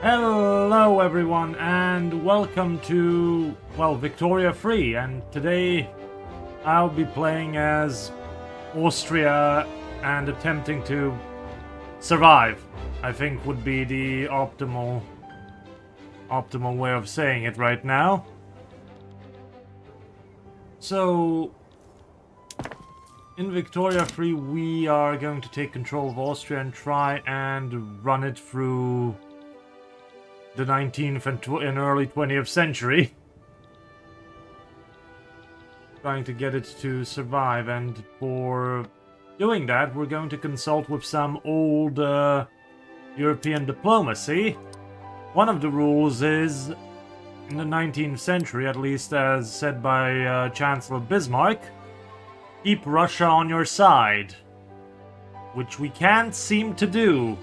Hello everyone and welcome to, Victoria Free, and today I'll be playing as Austria and attempting to survive, I think would be the optimal way of saying it right now. So, in Victoria Free we are going to take control of Austria and try and run it through the 19th and early 20th century. Trying to get it to survive, and for doing that we're going to consult with some old European diplomacy. One of the rules is, in the 19th century, at least as said by Chancellor Bismarck, keep Russia on your side. Which we can't seem to do,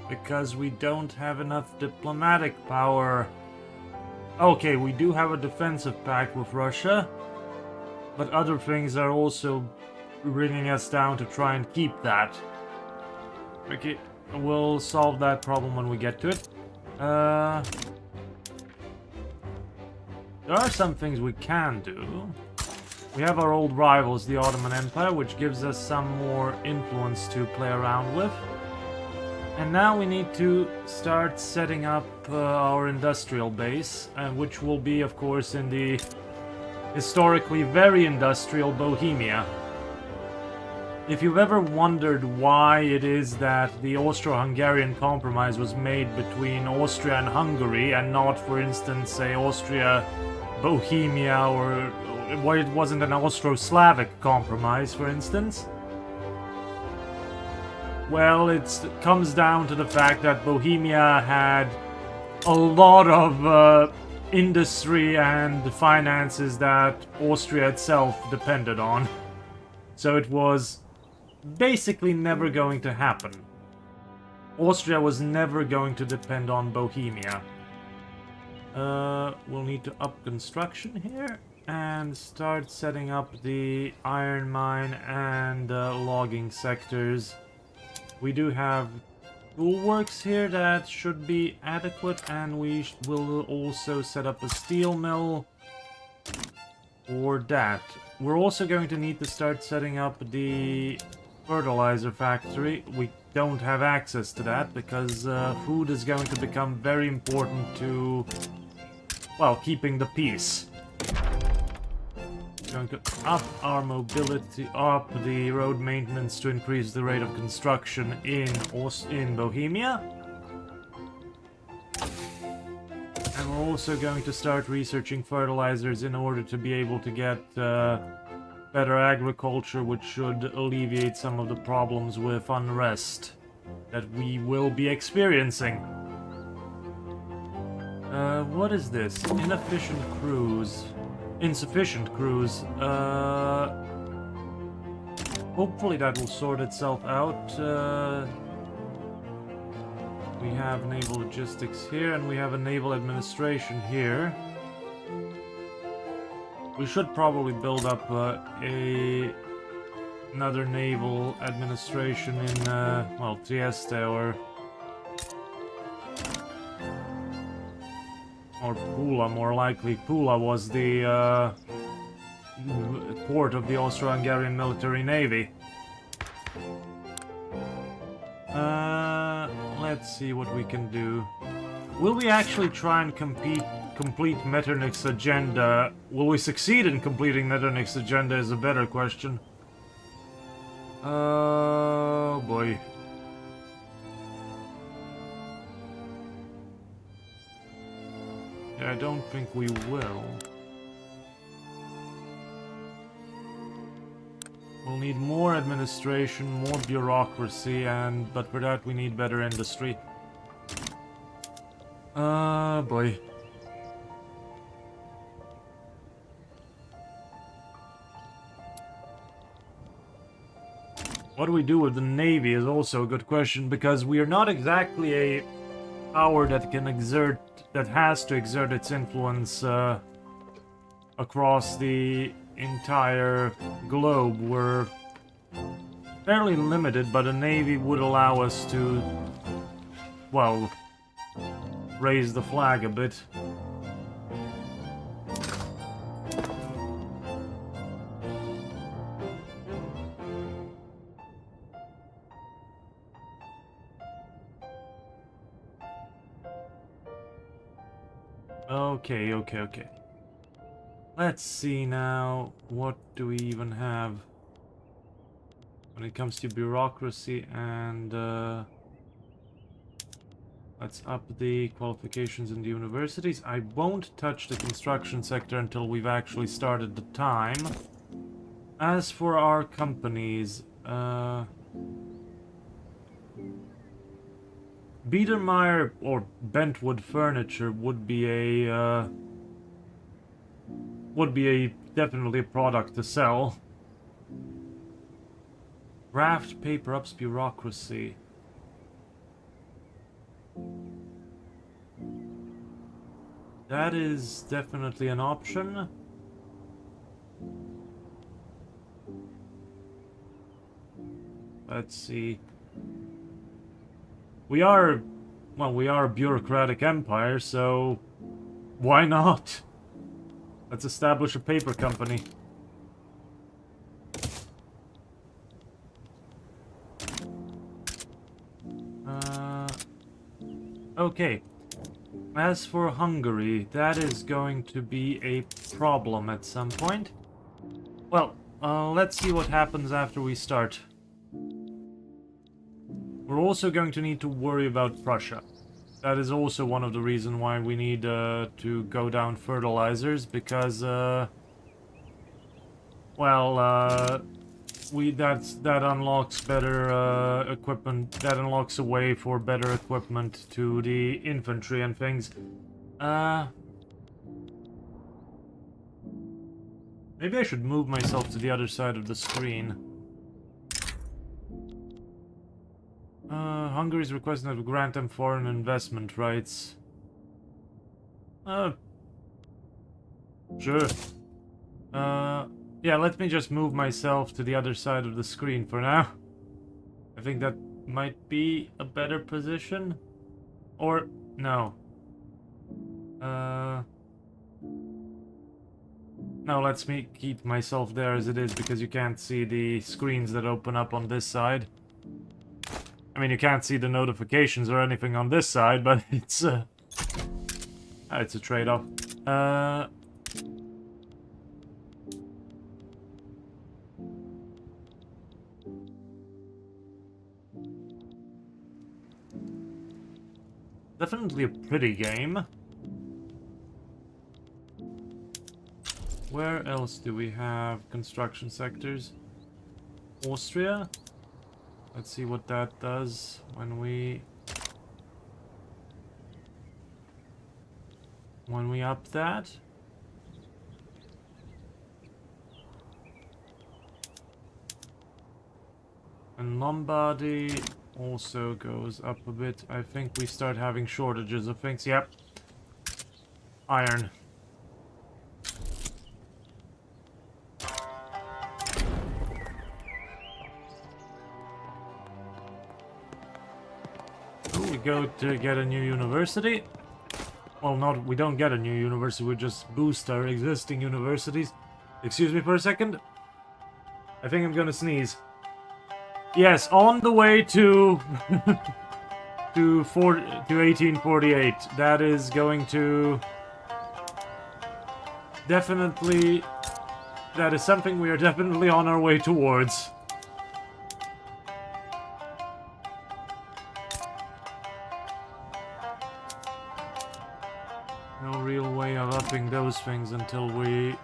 because we don't have enough diplomatic power. Okay, we do have a defensive pact with Russia, but other things are also bringing us down to try and keep that. Okay, we'll solve that problem when we get to it. There are some things we can do. We have our old rivals, the Ottoman Empire, which gives us some more influence to play around with. And now we need to start setting up our industrial base, which will be, of course, in the historically very industrial Bohemia. If you've ever wondered why it is that the Austro-Hungarian Compromise was made between Austria and Hungary and not, for instance, say, Austria-Bohemia, or why it wasn't an Austro-Slavic compromise, for instance, well, it comes down to the fact that Bohemia had a lot of industry and finances that Austria itself depended on. So it was basically never going to happen. Austria was never going to depend on Bohemia. We'll need to up construction here and start setting up the iron mine and logging sectors. We do have toolworks here that should be adequate, and we will also set up a steel mill for that. We're also going to need to start setting up the fertilizer factory. We don't have access to that because food is going to become very important to, well, keeping the peace. Going to up our mobility, up the road maintenance to increase the rate of construction in Bohemia. And we're also going to start researching fertilizers in order to be able to get better agriculture, which should alleviate some of the problems with unrest that we will be experiencing. What is this? Inefficient crews. Insufficient crews. Hopefully that will sort itself out. We have naval logistics here, and we have a naval administration here. We should probably build up another naval administration in, well, Trieste or Pula, more likely. Pula was the port of the Austro-Hungarian military navy. Let's see what we can do. Will we actually try and complete Metternich's agenda? Will we succeed in completing Metternich's agenda is a better question. Oh boy. I don't think we will. We'll need more administration, more bureaucracy, but for that we need better industry. Boy. What do we do with the Navy is also a good question, because we are not exactly a power that has to exert its influence across the entire globe. We're fairly limited, but a navy would allow us to, well, raise the flag a bit. Okay. Let's see now, what do we even have when it comes to bureaucracy and let's up the qualifications in the universities. I won't touch the construction sector until we've actually started the time. As for our companies, Biedermeier or Bentwood Furniture would be definitely a product to sell. Raft paper ups bureaucracy. That is definitely an option. Let's see. We are a bureaucratic empire, so why not? Let's establish a paper company. Okay. As for Hungary, that is going to be a problem at some point. Well, let's see what happens after we start. We're also going to need to worry about Prussia. That is also one of the reasons why we need to go down fertilizers, because that unlocks better equipment. That unlocks a way for better equipment to the infantry and things. Maybe I should move myself to the other side of the screen. Hungary's requesting that we grant them foreign investment rights. Sure. Yeah, let me just move myself to the other side of the screen for now. I think that might be a better position. Or, no. No, let's keep myself there as it is, because you can't see the screens that open up on this side. I mean, you can't see the notifications or anything on this side, but it's a trade-off. Definitely a pretty game. Where else do we have construction sectors? Austria? Let's see what that does when we up that. And Lombardy also goes up a bit. I think we start having shortages of things. Yep. Iron. We go to get a new university. Well, we don't get a new university, we just boost our existing universities. Excuse me for a second. I think I'm gonna sneeze. Yes, on the way to to 1848. That is going to definitely, that is something we are definitely on our way towards. No real way of upping those things until we...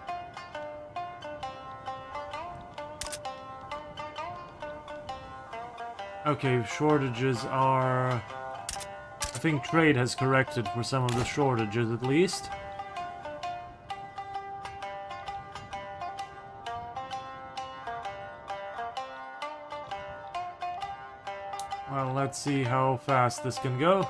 Okay, shortages are... I think trade has corrected for some of the shortages at least. Well, let's see how fast this can go.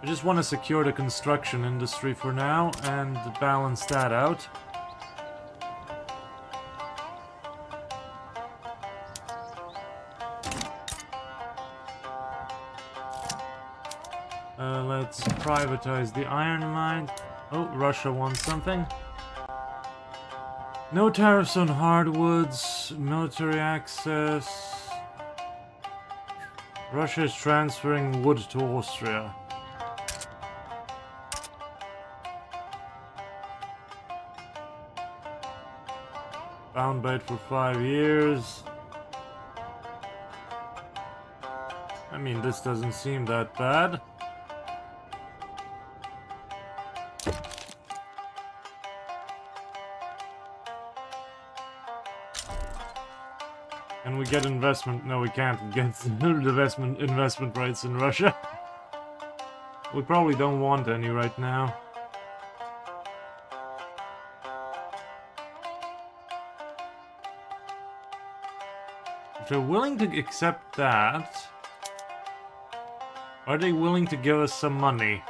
I just want to secure the construction industry for now and balance that out. Let's privatize the iron mine. Oh, Russia wants something. No tariffs on hardwoods, military access. Russia is transferring wood to Austria. Bound by it for 5 years. I mean, this doesn't seem that bad. Can we get investment? No, we can't get investment rights in Russia. We probably don't want any right now. If they're willing to accept that, are they willing to give us some money?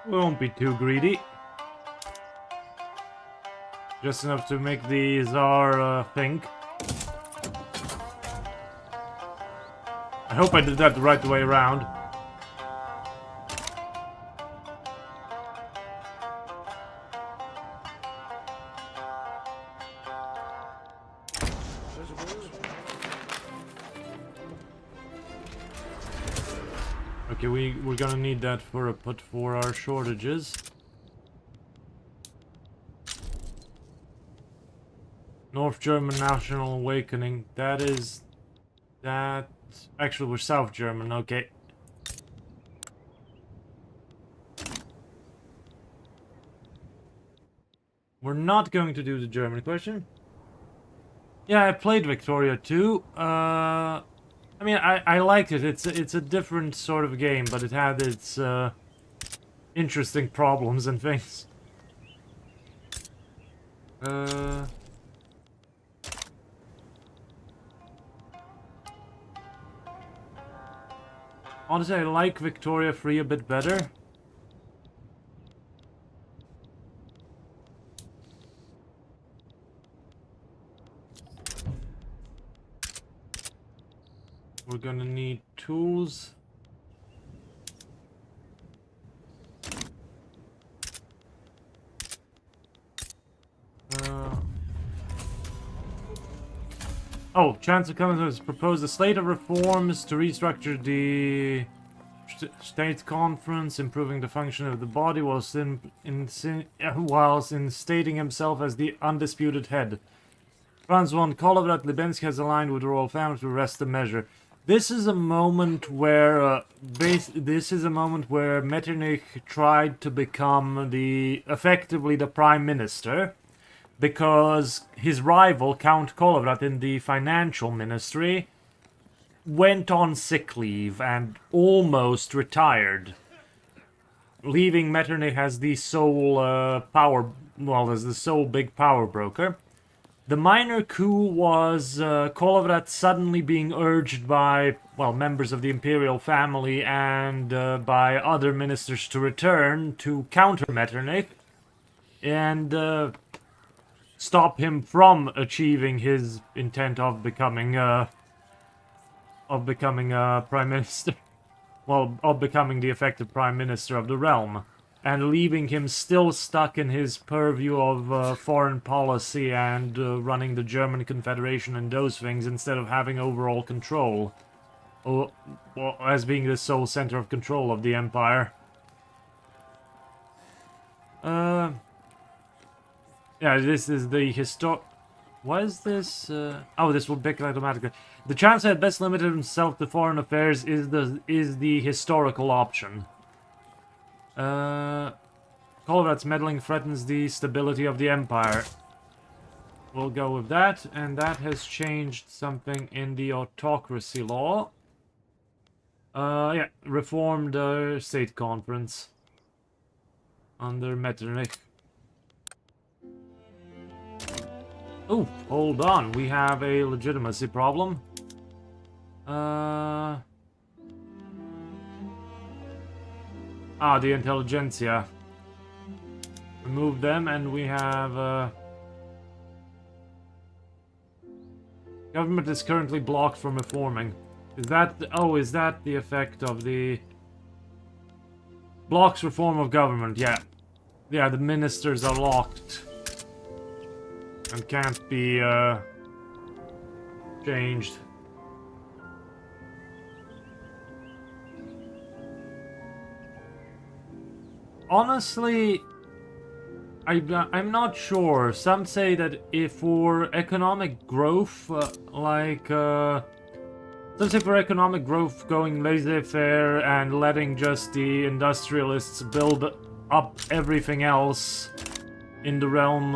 We won't be too greedy. Just enough to make the Tsar think. I hope I did that the right way around. Okay, we're gonna need that for our shortages. North German National Awakening. That is... that... Actually, we're South German, okay. We're not going to do the German question. Yeah, I played Victoria too. I mean, I liked it. It's a different sort of game, but it had its interesting problems and things. Honestly, I like Victoria 3 a bit better. We're gonna need tools. Oh, Chancellor Cummins has proposed a slate of reforms to restructure the State Conference, improving the function of the body whilst instating himself as the undisputed head. Franz von Kolowrat Libensky has aligned with the royal family to arrest the measure. This is a moment where Metternich tried to become effectively the prime minister, because his rival Count Kolowrat in the financial ministry went on sick leave and almost retired, leaving Metternich as the sole as the sole big power broker. The minor coup was Kolowrat suddenly being urged by, well, members of the imperial family and by other ministers to return to counter Metternich and stop him from achieving his intent of becoming prime minister. Well, of becoming the effective prime minister of the realm, and leaving him still stuck in his purview of foreign policy and running the German Confederation and those things instead of having overall control, or as being the sole center of control of the empire. Yeah, this is the What is this? Oh, this will pick automatically. The Chancellor had best limited himself to foreign affairs is the historical option. Kolowrat's meddling threatens the stability of the empire. We'll go with that, and that has changed something in the autocracy law. Yeah, reformed state conference under Metternich. Oh, hold on, we have a legitimacy problem. The intelligentsia. Remove them, and we have Government is currently blocked from reforming. Is that... Oh, is that the effect of the... Blocks reform of government, yeah. Yeah, the ministers are locked. And can't be, changed. Honestly, I'm not sure. Some say that if for economic growth, some say for economic growth going laissez-faire and letting just the industrialists build up everything else in the realm,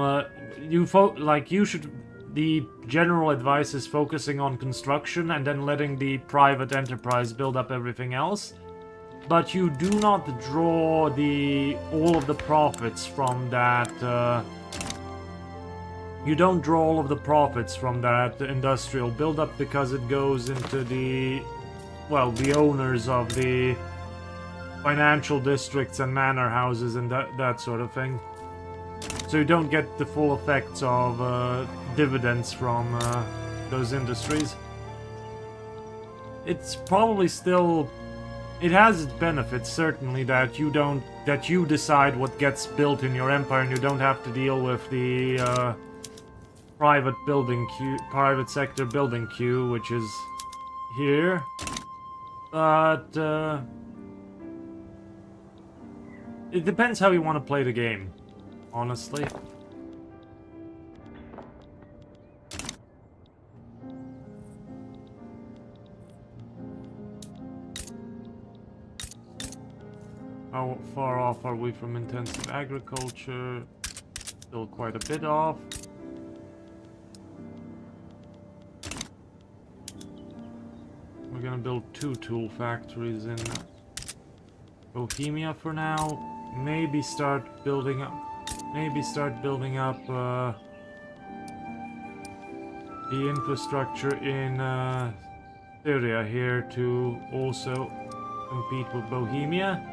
the general advice is focusing on construction and then letting the private enterprise build up everything else. But you do not draw all of the profits from that. You don't draw all of the profits from that industrial buildup because it goes into the owners of the financial districts and manor houses and that sort of thing. So you don't get the full effects of dividends from those industries. It's probably still... It has its benefits, certainly, that you decide what gets built in your empire and you don't have to deal with the private sector building queue, which is here. But it depends how you want to play the game, honestly. How far off are we from intensive agriculture? Still quite a bit off. We're gonna build 2 tool factories in Bohemia for now. Maybe start building up the infrastructure in Syria here to also compete with Bohemia.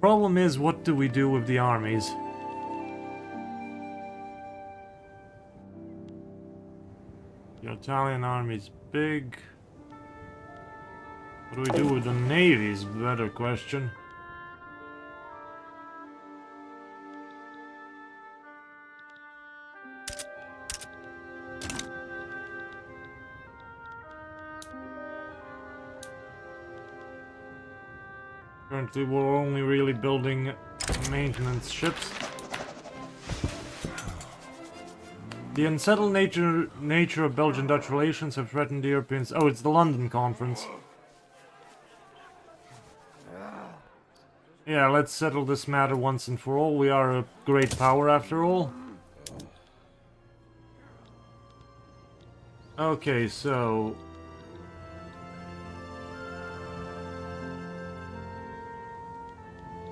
Problem is, what do we do with the armies? The Italian army's big. What do we do with the navy is a better question. Currently, we're only really building maintenance ships. The unsettled nature of Belgian-Dutch relations have threatened the Europeans. Oh, it's the London Conference. Yeah, let's settle this matter once and for all. We are a great power after all. Okay, so...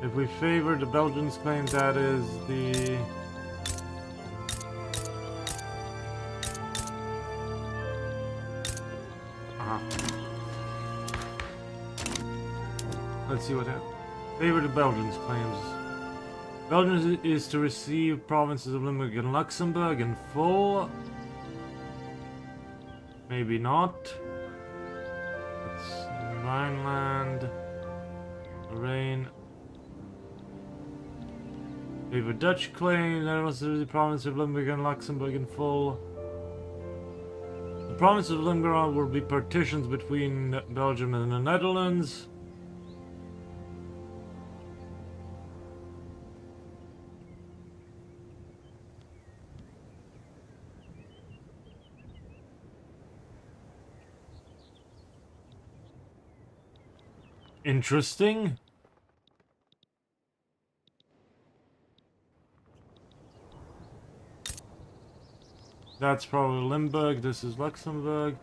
if we favor the Belgians' claim, that is the... Let's see what happens. Favor the Belgians' claims. Belgium is to receive provinces of Limburg and Luxembourg in full. Maybe not. It's Rhineland, Lorraine. Favor Dutch claim. That was the province of Limburg and Luxembourg in full. The province of Limburg will be partitions between Belgium and the Netherlands. Interesting. That's probably Limburg, this is Luxembourg.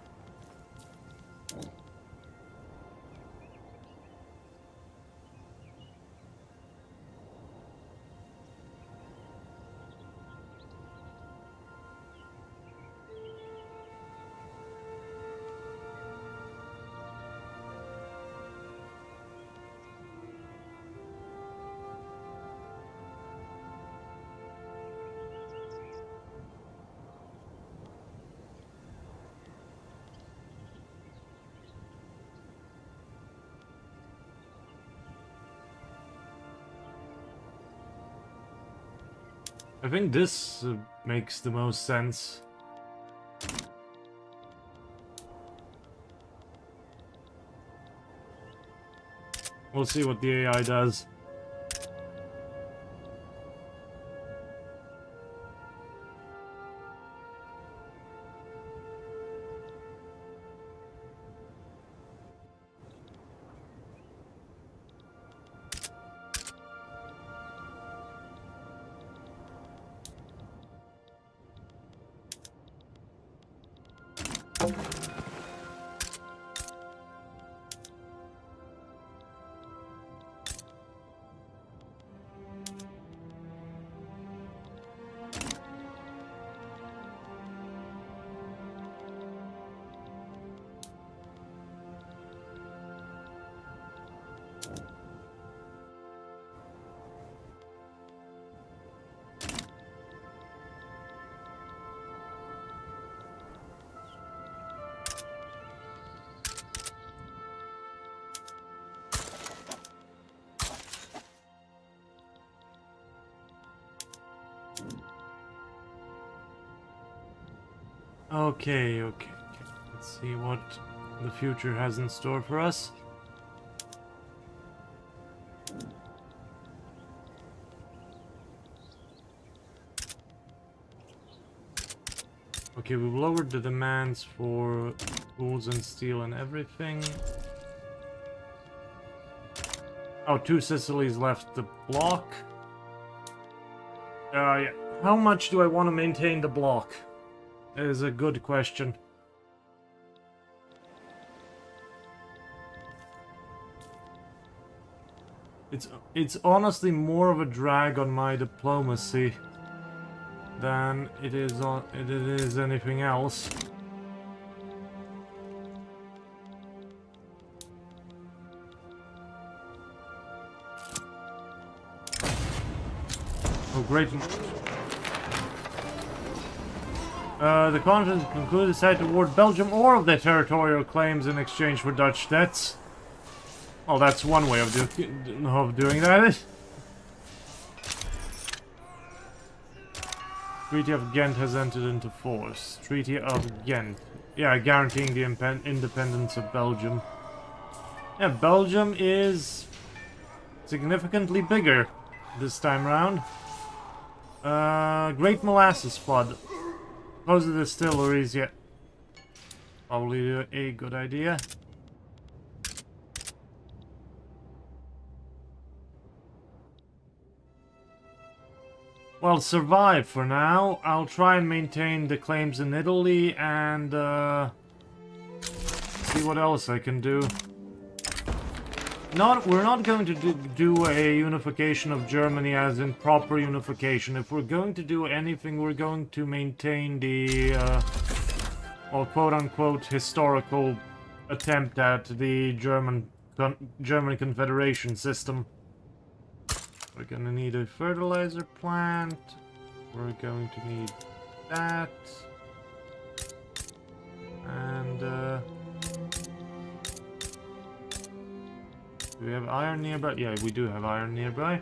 I think this makes the most sense. We'll see what the AI does. Okay. Let's see what the future has in store for us. Okay, we've lowered the demands for tools and steel and everything. Oh, 2 Sicilies left the block. Yeah. How much do I want to maintain the block? Is a good question. It's honestly more of a drag on my diplomacy than it is anything else. Oh, great. The conference concluded decided to award Belgium all of their territorial claims in exchange for Dutch debts. Oh, that's one way of doing that. Treaty of Ghent has entered into force. Treaty of Ghent. Yeah, guaranteeing the independence of Belgium. Yeah, Belgium is significantly bigger this time round. Great Molasses Flood. Close the distilleries, yeah. Probably a good idea. Well, survive for now. I'll try and maintain the claims in Italy and see what else I can do. We're not going to do a unification of Germany as in proper unification. If we're going to do anything, we're going to maintain the, well, quote-unquote, historical attempt at the German Confederation system. We're gonna need a fertilizer plant. We're going to need that. And, do we have iron nearby? Yeah, we do have iron nearby.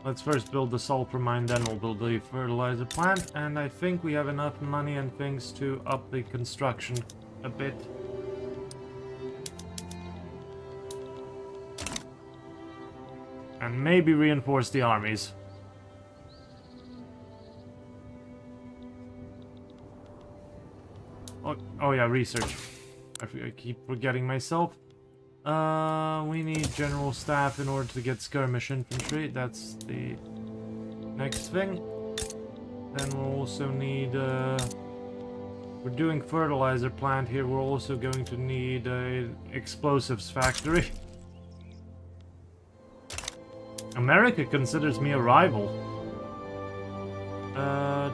Let's first build the sulfur mine, then we'll build the fertilizer plant. And I think we have enough money and things to up the construction a bit. And maybe reinforce the armies. Oh yeah, research. I keep forgetting myself. We need general staff in order to get skirmish infantry. That's the next thing. Then we'll also need... we're doing fertilizer plant here. We're also going to need an explosives factory. America considers me a rival.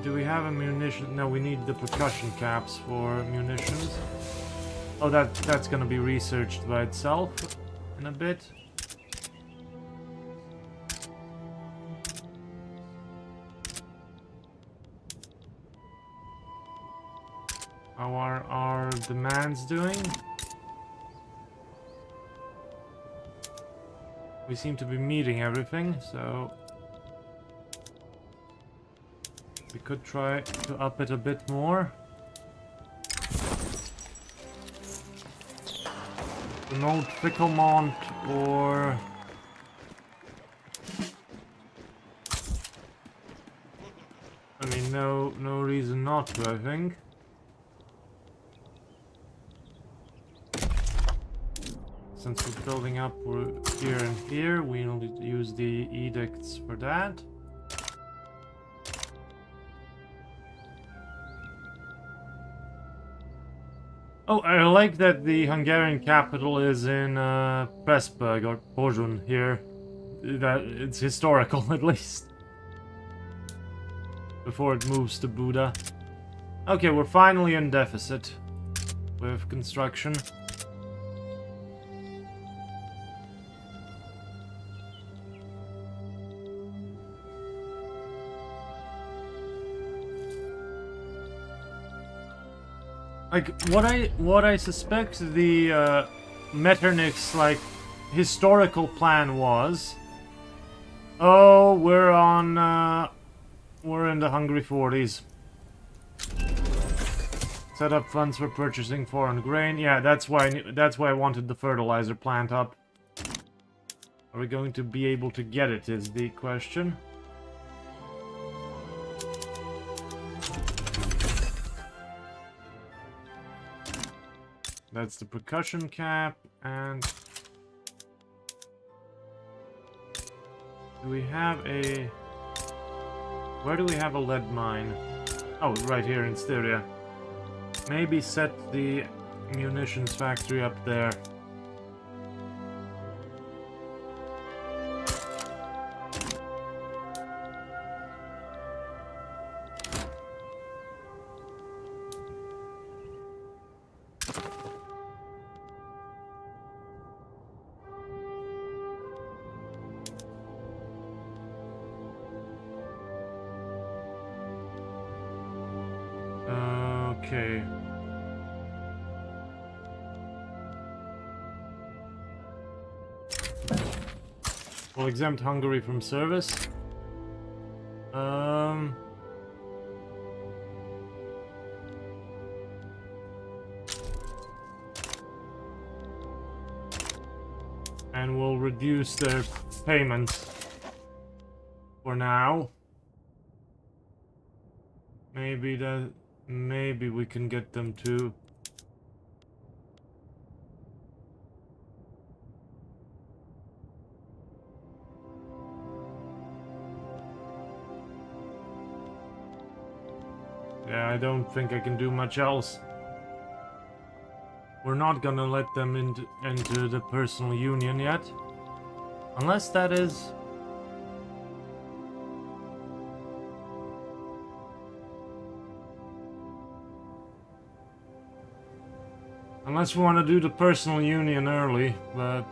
Do we have a munition? No, we need the percussion caps for munitions. Oh, that's gonna be researched by itself in a bit. How are our demands doing? We seem to be meeting everything, so we could try to up it a bit more. Promote Fickelmont or... I mean, no reason not to, I think. Since we're building up here and here, we'll use the edicts for that. Oh, I like that the Hungarian capital is in Pressburg or Pozsony here. That it's historical at least. Before it moves to Buda. Okay, we're finally in deficit with construction. Like what I suspect the Metternich's like historical plan was. Oh, we're in the Hungry 40s. Set up funds for purchasing foreign grain. Yeah, that's why I wanted the fertilizer plant up. Are we going to be able to get it is the question. That's the percussion cap, and do we have a... Where do we have a lead mine? Oh, right here in Styria. Maybe set the munitions factory up there. Okay. We'll exempt Hungary from service. And we'll reduce their payments for now. Maybe we can get them to... Yeah, I don't think I can do much else. We're not gonna let them into the personal union yet. Unless that is... Unless we want to do the personal union early, but...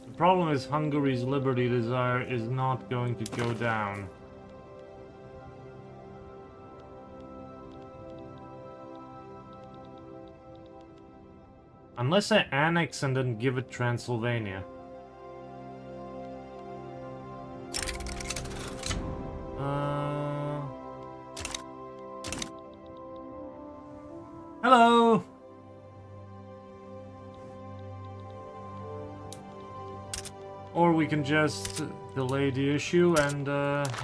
The problem is Hungary's liberty desire is not going to go down. Unless I annex and then give it Transylvania. Hello! Or we can just delay the issue and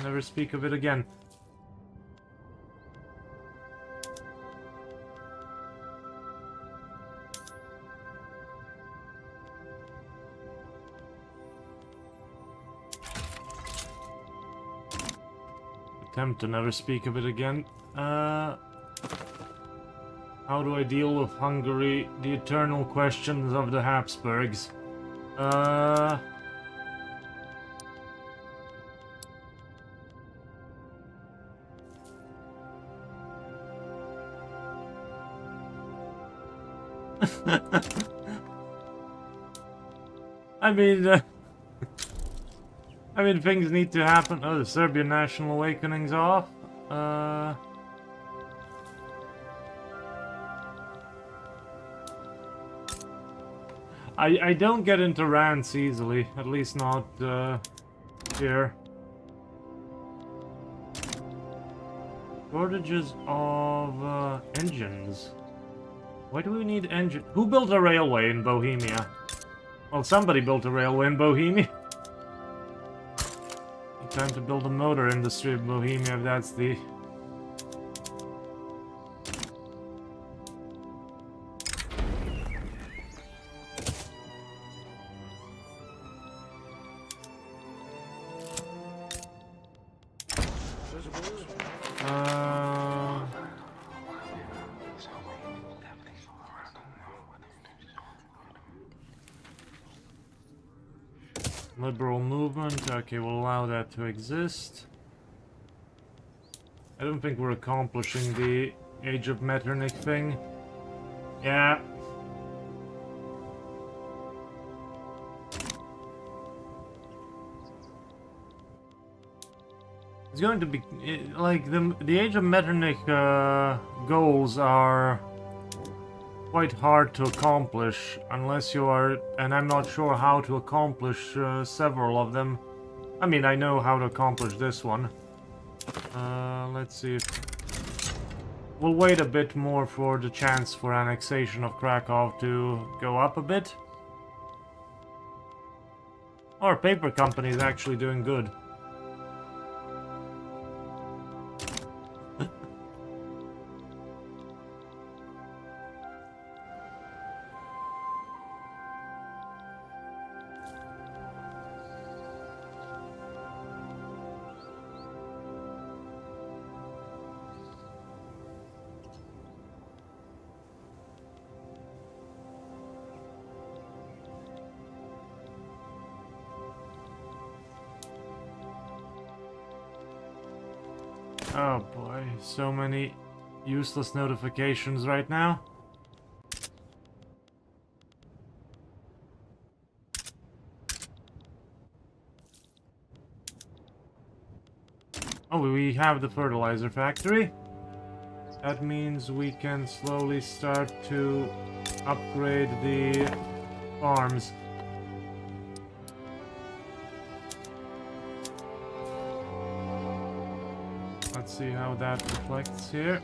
never speak of it again. Attempt to never speak of it again. How do I deal with Hungary? The eternal questions of the Habsburgs. I mean, things need to happen. Oh, the Serbian National Awakening's off. I don't get into rants easily, at least not here. Shortages of engines. Why do we need engine? Who built a railway in Bohemia? Well, somebody built a railway in Bohemia. Time to build a motor industry in Bohemia, if that's the... Liberal movement, okay, we'll allow that to exist. I don't think we're accomplishing the Age of Metternich thing. Yeah. It's going to be, like, the Age of Metternich goals are quite hard to accomplish unless you are, and I'm not sure how to accomplish several of them. I mean, I know how to accomplish this one. Let's see if... We'll wait a bit more for the chance for annexation of Krakow to go up a bit. Our paper company is actually doing good. Oh boy, so many useless notifications right now. Oh, we have the fertilizer factory. That means we can slowly start to upgrade the farms. Let's see how that reflects here.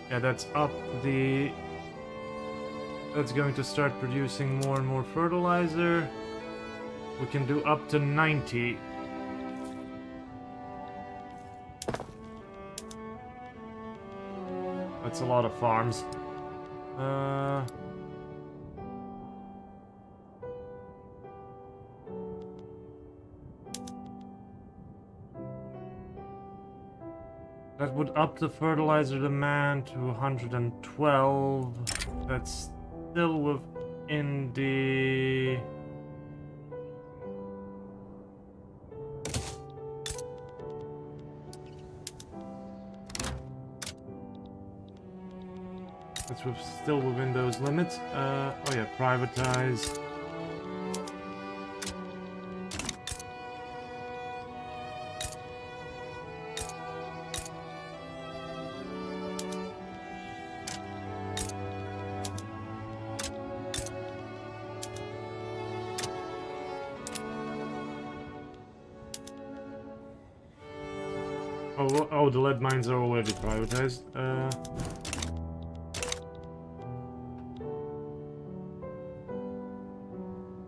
Yeah, that's up the... That's going to start producing more and more fertilizer. We can do up to 90. That's a lot of farms. That would up the fertilizer demand to 112. That's still within the... That's still within those limits. Oh yeah, privatize. Oh, the lead mines are already privatized.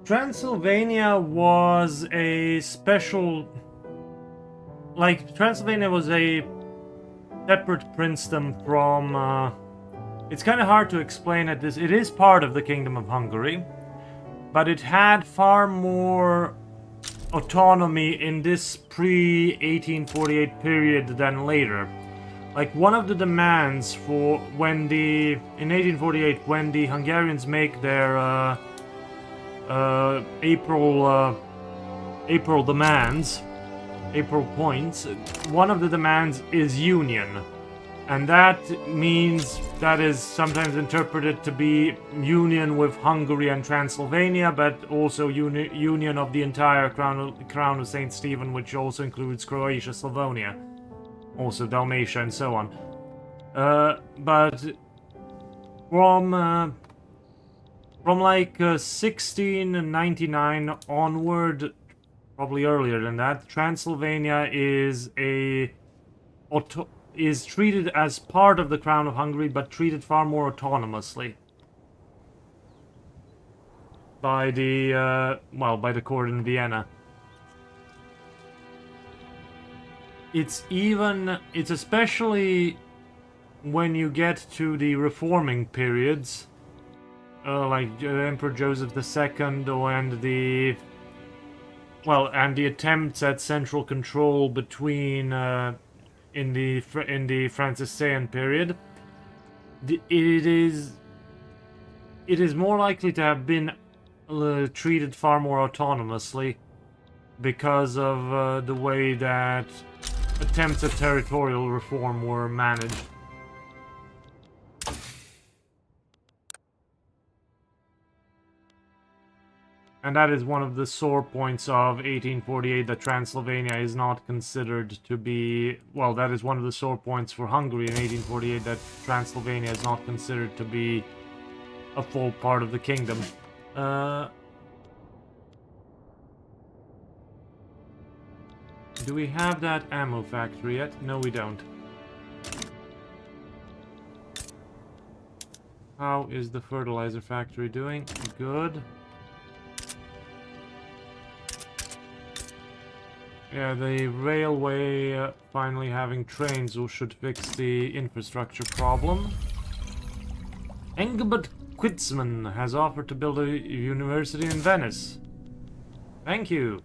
Transylvania was a special... Like, Transylvania was a separate princedom from... It's kind of hard to explain it. It is part of the Kingdom of Hungary, but it had far more autonomy in this pre-1848 period than later. Like, one of the demands for when the... In 1848, when the Hungarians make their April demands, April points, one of the demands is union. And that means, that is sometimes interpreted to be union with Hungary and Transylvania, but also union of the entire Crown of St. Stephen, which also includes Croatia, Slavonia, also Dalmatia, and so on. But from From like 1699 onward, probably earlier than that, Transylvania is is treated as part of the Crown of Hungary, but treated far more autonomously by the by the court in Vienna. It's especially when you get to the reforming periods, like Emperor Joseph II and the attempts at central control between in the Franciscan period. It is more likely to have been treated far more autonomously because of the way that attempts at territorial reform were managed. And that is one of the sore points of 1848, that Transylvania is not considered to be... Well, that is one of the sore points for Hungary in 1848, that Transylvania is not considered to be a full part of the kingdom. Do we have that ammo factory yet? No, we don't. How is the fertilizer factory doing? Good. Yeah, the railway finally having trains should fix the infrastructure problem. Engelbert Quitzman has offered to build a university in Venice. Thank you.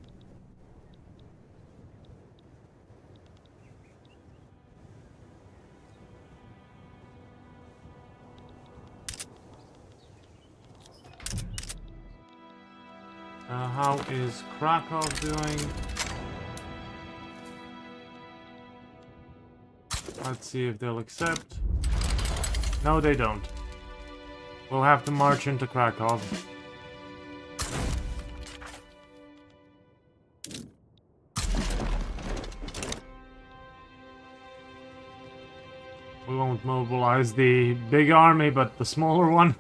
How is Krakow doing? Let's see if they'll accept. No, they don't. We'll have to march into Krakow. We won't mobilize the big army, but the smaller one.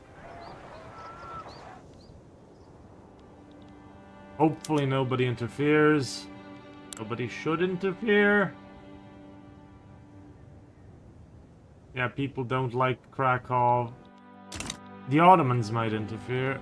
Hopefully nobody interferes. Nobody should interfere. Yeah, people don't like Krakow. The Ottomans might interfere.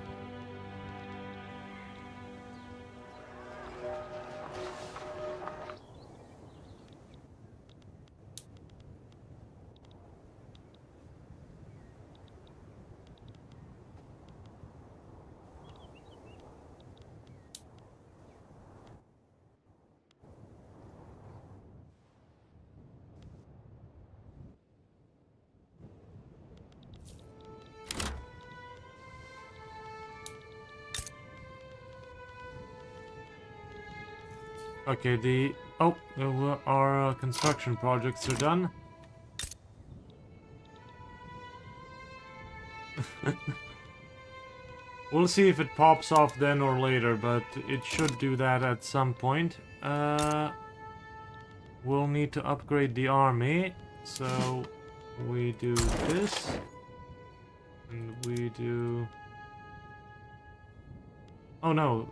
Okay, our construction projects are done. We'll see if it pops off then or later, but it should do that at some point. We'll need to upgrade the army, so we do this, and we do... Oh no,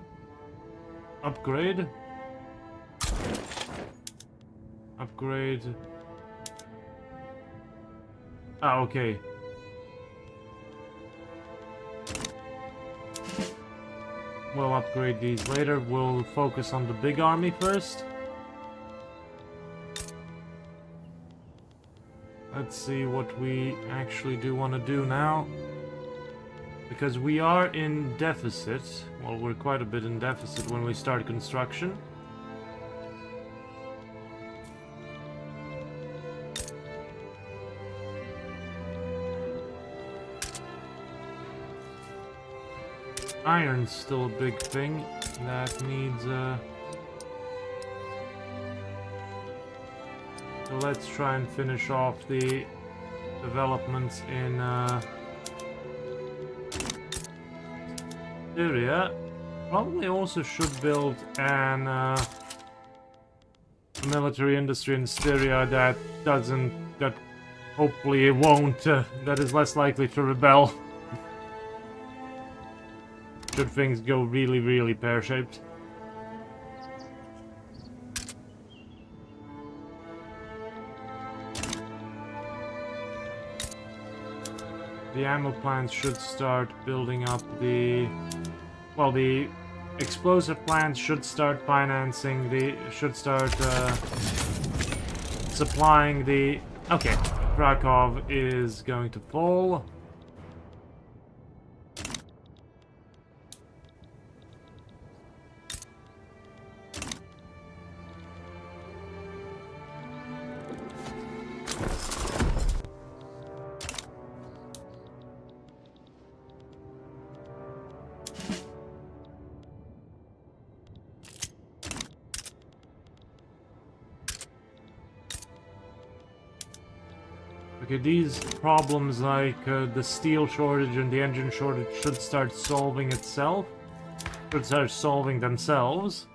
upgrade. Upgrade. Ah, okay. We'll upgrade these later. We'll focus on the big army first. Let's see what we actually do want to do now. Because we are in deficit. Well, we're quite a bit in deficit when we start construction. Iron's still a big thing that needs so let's try and finish off the developments in Syria. Probably also should build an military industry in Syria that hopefully it won't, that is less likely to rebel. should things go really, really pear-shaped. The ammo plants should start building up the... Well, the explosive plants should start financing the... should start supplying the... Okay, Krakow is going to fall. Okay, these problems like the steel shortage and the engine shortage should start solving itself. Should start solving themselves.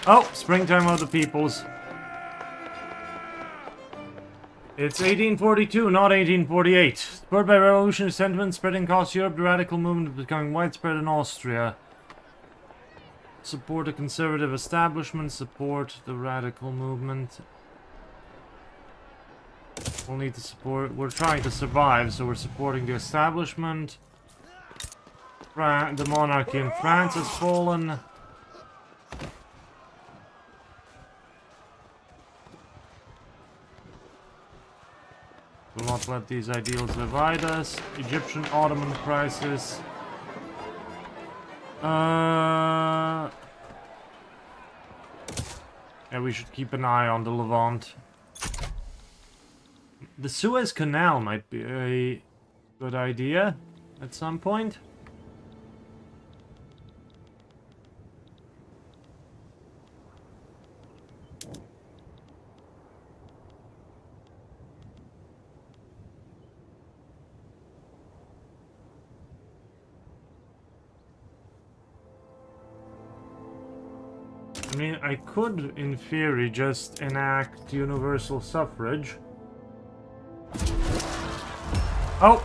Oh, springtime of the peoples. It's 1842, not 1848. Spurred by revolutionary sentiment spreading across Europe, the radical movement is becoming widespread in Austria. Support a conservative establishment, support the radical movement. We'll need to support... We're trying to survive, so we're supporting the establishment. The monarchy in France has fallen. Will not let these ideals divide us. Egyptian Ottoman crisis. Yeah, we should keep an eye on the Levant. The Suez Canal might be a good idea at some point. I mean, I could, in theory, just enact universal suffrage. Oh!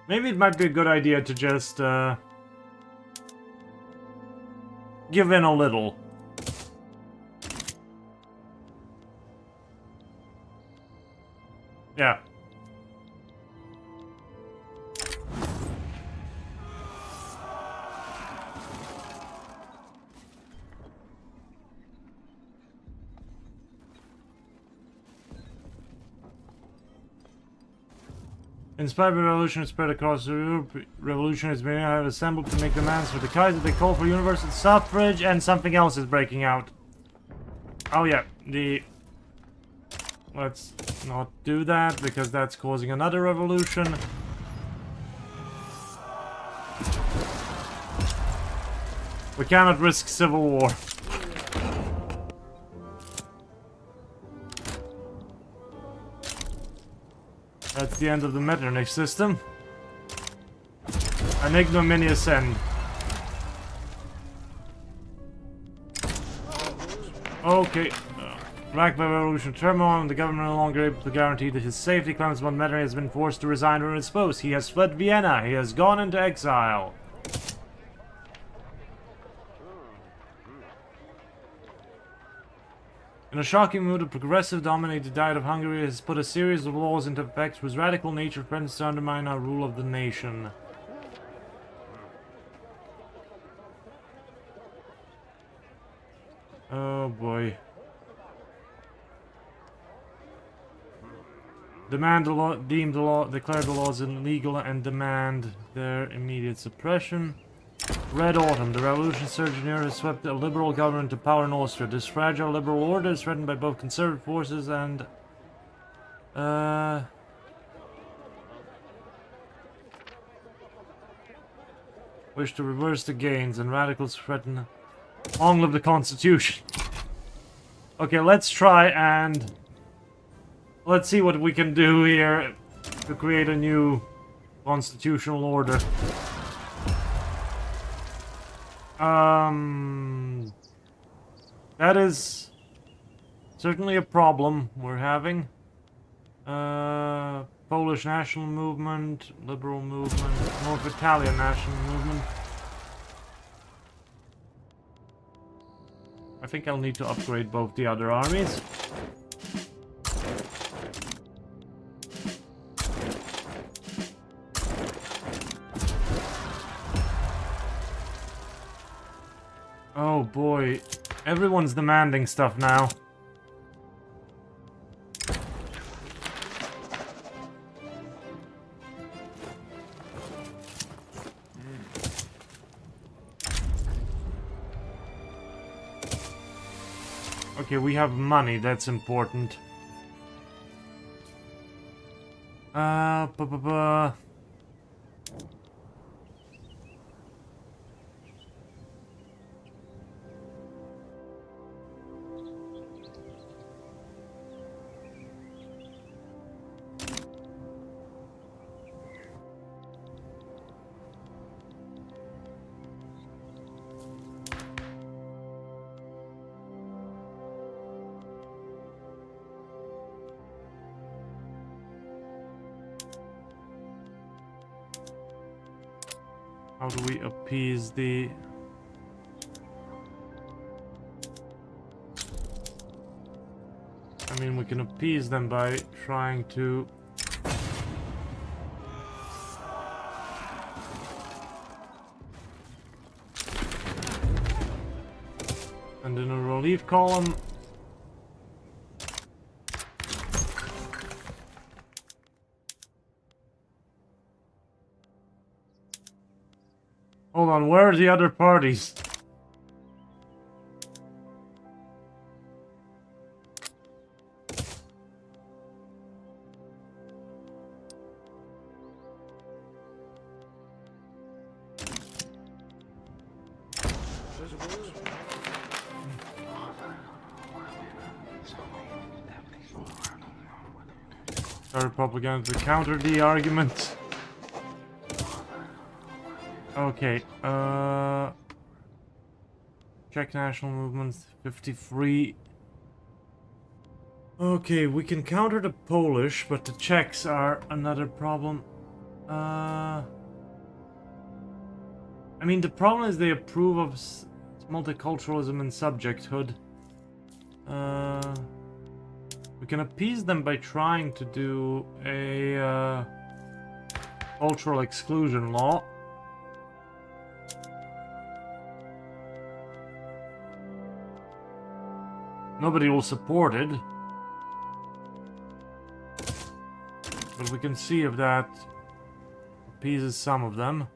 Maybe it might be a good idea to just, give in a little. Yeah. Inspired by revolution spread across Europe, revolutionaries may have assembled to make demands for the Kaiser. They call for universal suffrage, and something else is breaking out. Oh yeah, let's not do that, because that's causing another revolution. We cannot risk civil war. That's the end of the Metternich system. An ignominious end. Okay. Racked by revolution turmoil, and the government no longer able to guarantee that his safety, Clemens von Metternich has been forced to resign from his post. He has fled Vienna. He has gone into exile. In a shocking move, the progressive-dominated Diet of Hungary has put a series of laws into effect whose radical nature threatens to undermine our rule of the nation. Oh boy. Demand the law, declare the laws illegal and demand their immediate suppression. Red Autumn. The revolution surge in Europe has swept a liberal government to power in Austria. This fragile liberal order is threatened by both conservative forces and... wish to reverse the gains, and radicals threaten... Long live the Constitution. Okay, let's try and... let's see what we can do here to create a new constitutional order. That is certainly a problem we're having. Polish National Movement, Liberal Movement, North Italian National Movement. I think I'll need to upgrade both the other armies. Oh boy, everyone's demanding stuff now. Okay, we have money, that's important. How do we appease the... I mean, we can appease them by trying to... and in a relief column... Hold on, where are the other parties? Started propaganda to counter the argument. Okay, Czech national movement, 53. Okay, we can counter the Polish, but the Czechs are another problem. I mean, the problem is they approve of multiculturalism and subjecthood. We can appease them by trying to do a cultural exclusion law. Nobody will support it. But we can see if that appeases some of them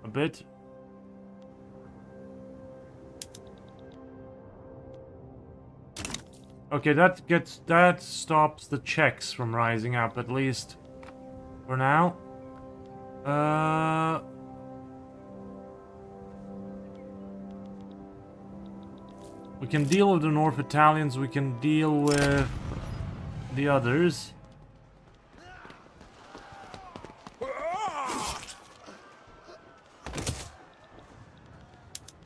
a bit. Okay, that stops the Czechs from rising up, at least for now. We can deal with the North Italians, we can deal with the others.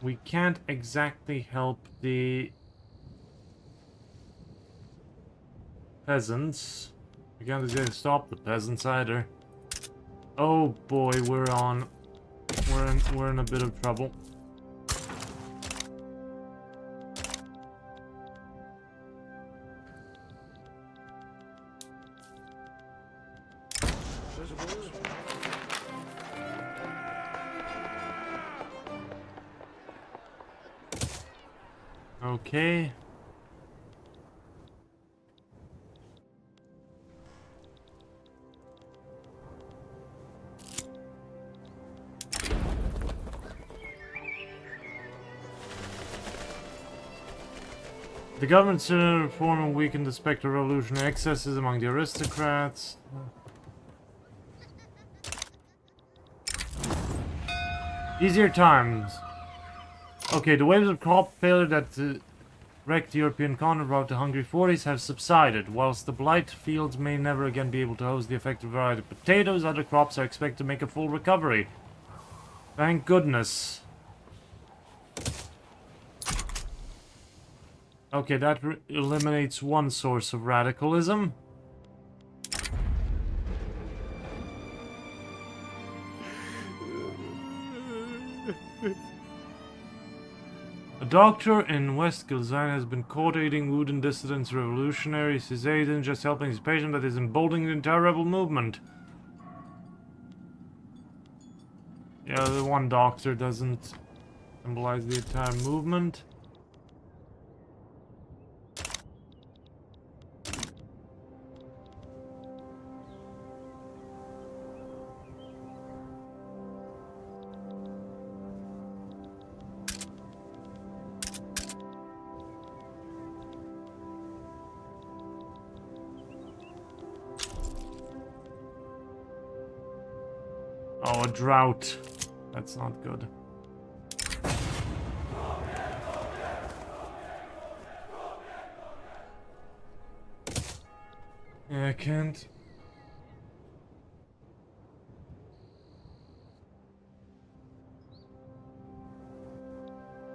We can't exactly help the peasants. We can't exactly stop the peasants either. Oh boy, we're in a bit of trouble. Okay. The government should reform and weaken the spectre of revolutionary excesses among the aristocrats. Easier times. Okay, the waves of crop failure that wrecked the European continent throughout the Hungry 40s have subsided. Whilst the blight fields may never again be able to host the effective variety of potatoes, other crops are expected to make a full recovery. Thank goodness. Okay, that eliminates one source of radicalism. A doctor in West Gilzan has been caught aiding Wooden dissidents revolutionaries. His aid isn't just helping his patient, but is emboldening the entire rebel movement. Yeah, the one doctor doesn't symbolize the entire movement. Oh, a drought. That's not good. Yeah, I can't.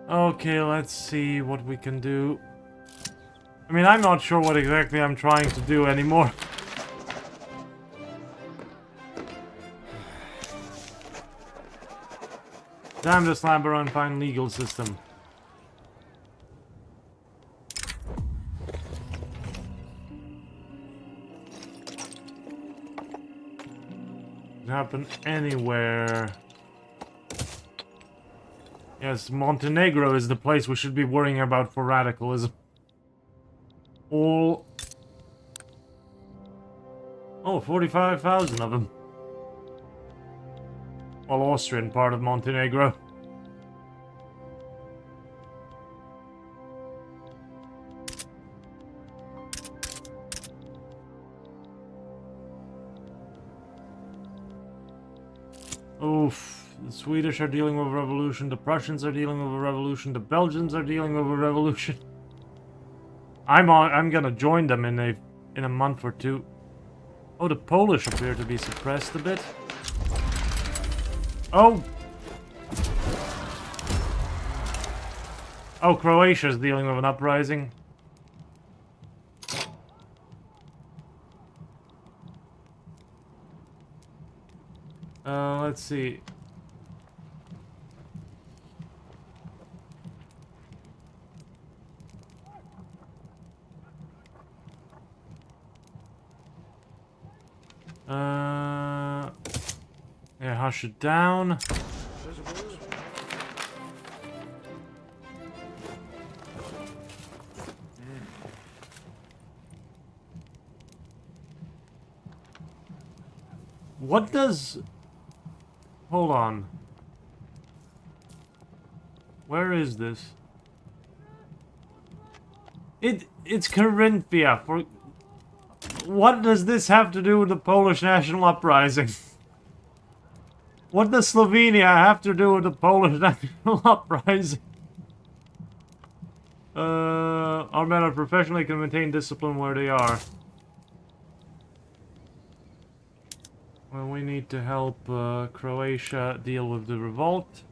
Okay, let's see what we can do. I mean, I'm not sure what exactly I'm trying to do anymore. Damn this labyrinthine legal system. It can happen anywhere. Yes, Montenegro is the place we should be worrying about for radicalism. All... Oh, 45,000 of them. Well, Austrian part of Montenegro. Oof. The Swedish are dealing with a revolution, the Prussians are dealing with a revolution, the Belgians are dealing with a revolution. I'm gonna join them in a month or two. Oh, the Polish appear to be suppressed a bit. Oh! Oh, Croatia's dealing with an uprising. Let's see. Yeah, hush it down. What does... Hold on. Where is this? It's Carinthia. For... What does this have to do with the Polish national uprising? What does Slovenia have to do with the Polish national uprising? Our men are professionally can maintain discipline where they are. Well, we need to help Croatia deal with the revolt.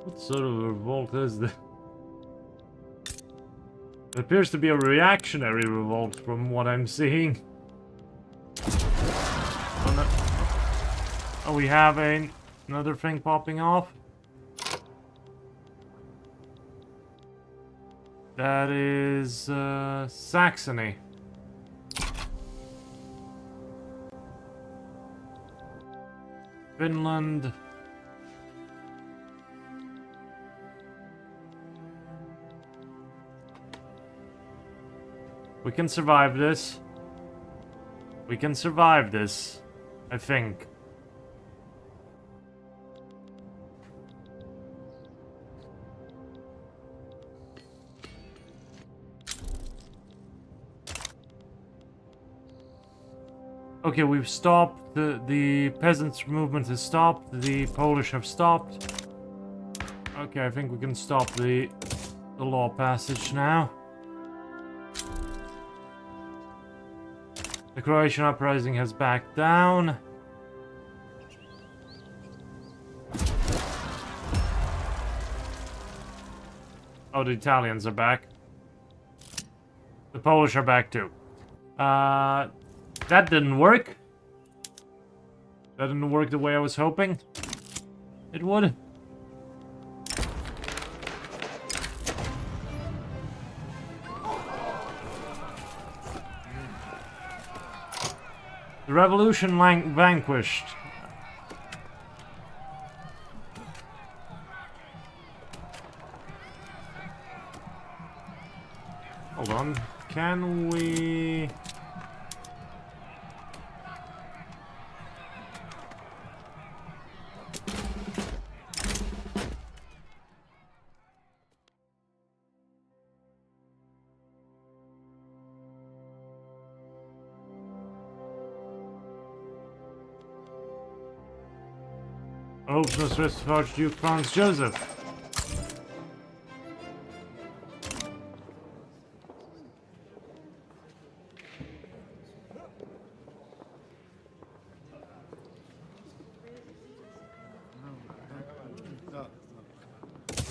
What sort of a revolt is this? It appears to be a reactionary revolt from what I'm seeing. Oh, no. Oh, we have another thing popping off. That is Saxony. Finland. We can survive this. We can survive this, I think. Okay, we've stopped. The peasants' movement has stopped. The Polish have stopped. Okay, I think we can stop the law passage now. The Croatian uprising has backed down. Oh, the Italians are back. The Polish are back too. That didn't work. That didn't work the way I was hoping it would. The revolution vanquished. Hold on. Can we... Hopeless rest of Archduke Franz Joseph.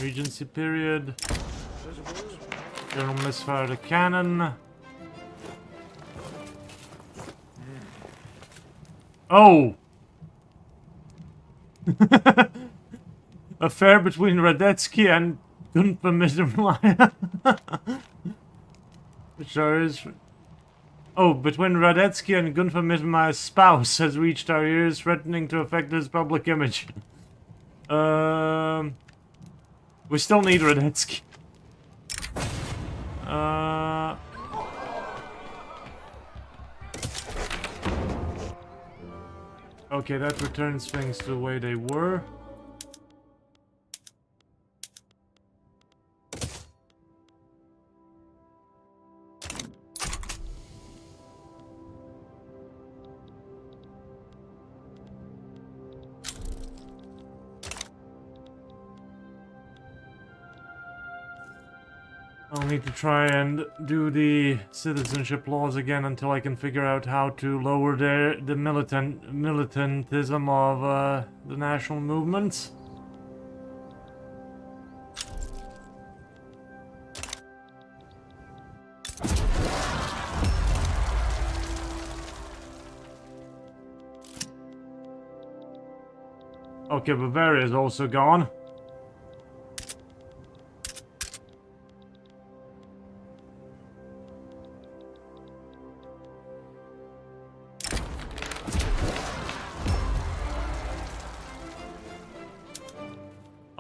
Regency period. General misfired a cannon. Oh! Affair between Radetzky and Gunpei Mittermeier. Which is... Oh, between Radetzky and Gunpei Mittermeier's spouse has reached our ears, threatening to affect his public image. We still need Radetzky. Okay, that returns things to the way they were. I'll need to try and do the citizenship laws again until I can figure out how to lower the militantism of the national movements. Okay, Bavaria is also gone.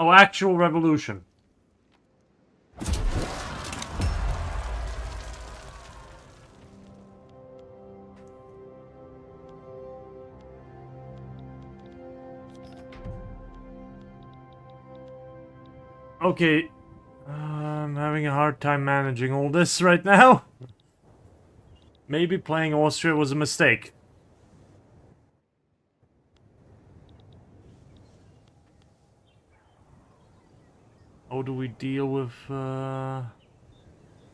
Oh, actual revolution. Okay. I'm having a hard time managing all this right now. Maybe playing Austria was a mistake. How do we deal with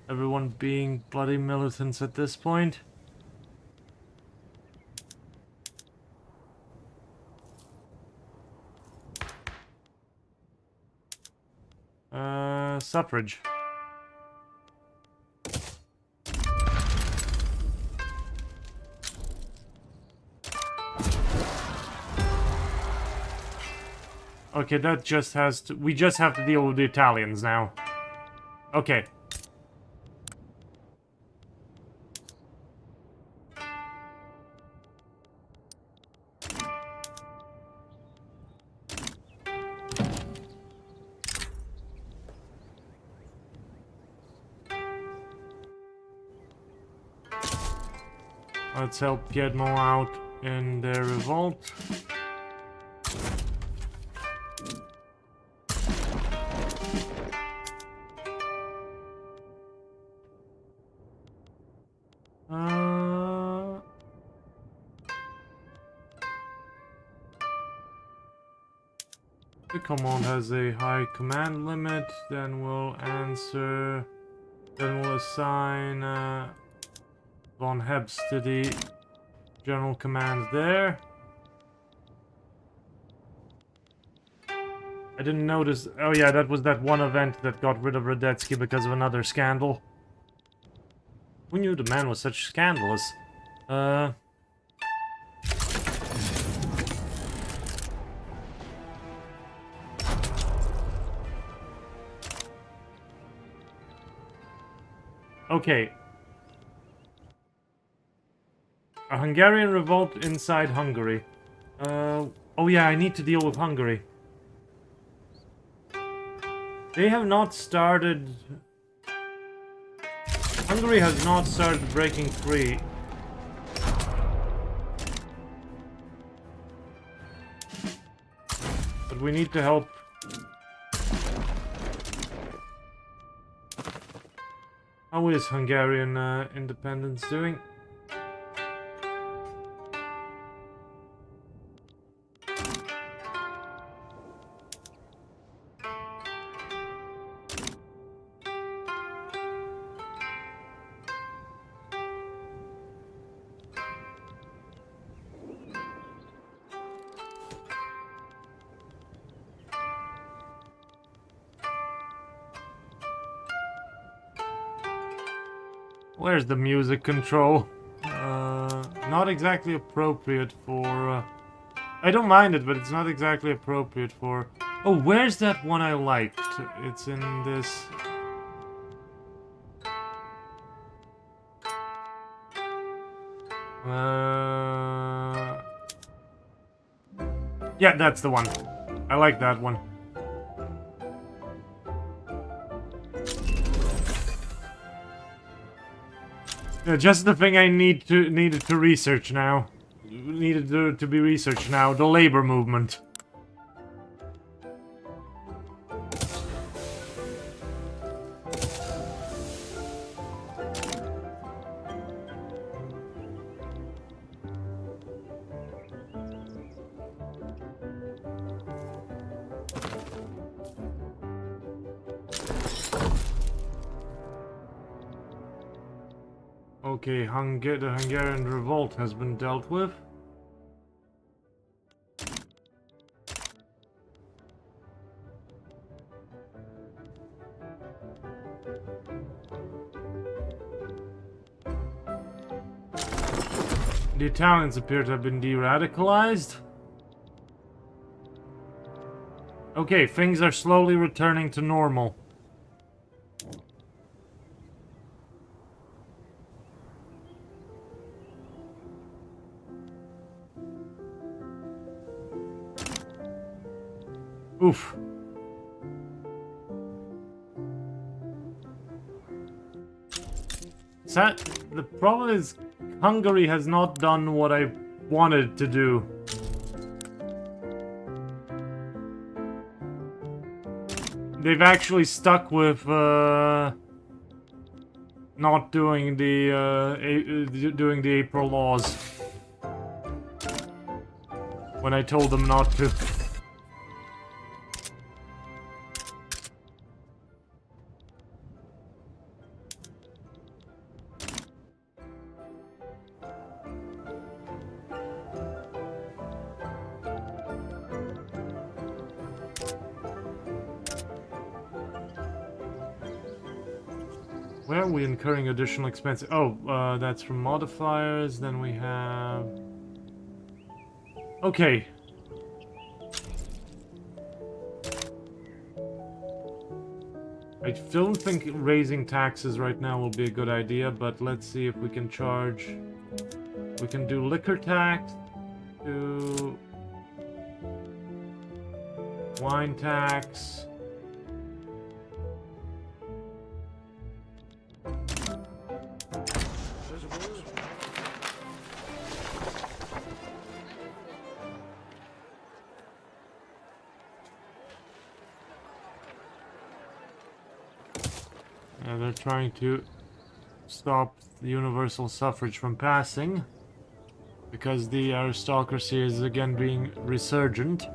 everyone being bloody militants at this point? Suffrage. Okay, that just has to... We just have to deal with the Italians now. Okay. Let's help Piedmont out in their revolt. The command has a high command limit, then we'll answer, then we'll assign von Hebs to the general command there. I didn't notice, oh yeah, that was that one event that got rid of Radetzky because of another scandal. Who knew the man was such scandalous? Okay. A Hungarian revolt inside Hungary. Oh yeah, I need to deal with Hungary. They have not started... Hungary has not started breaking free. But we need to help. How is Hungarian independence doing? Where's the music control? Not exactly appropriate for... I don't mind it, but it's not exactly appropriate for... Oh, where's that one I liked? It's in this... Yeah, that's the one. I like that one. Yeah, just the thing I needed to research now. Needed to be researched now. The labor movement. Okay, the Hungarian revolt has been dealt with. The Italians appear to have been de-radicalized. Okay, things are slowly returning to normal. Oof. The problem is Hungary has not done what I wanted to do. They've actually stuck with not doing the April laws when I told them not to. Where are we incurring additional expenses? Oh, that's from modifiers. Then we have... Okay. I don't think raising taxes right now will be a good idea, but let's see if we can charge... We can do liquor tax, do... wine tax... They're trying to stop the universal suffrage from passing because the aristocracy is again being resurgent.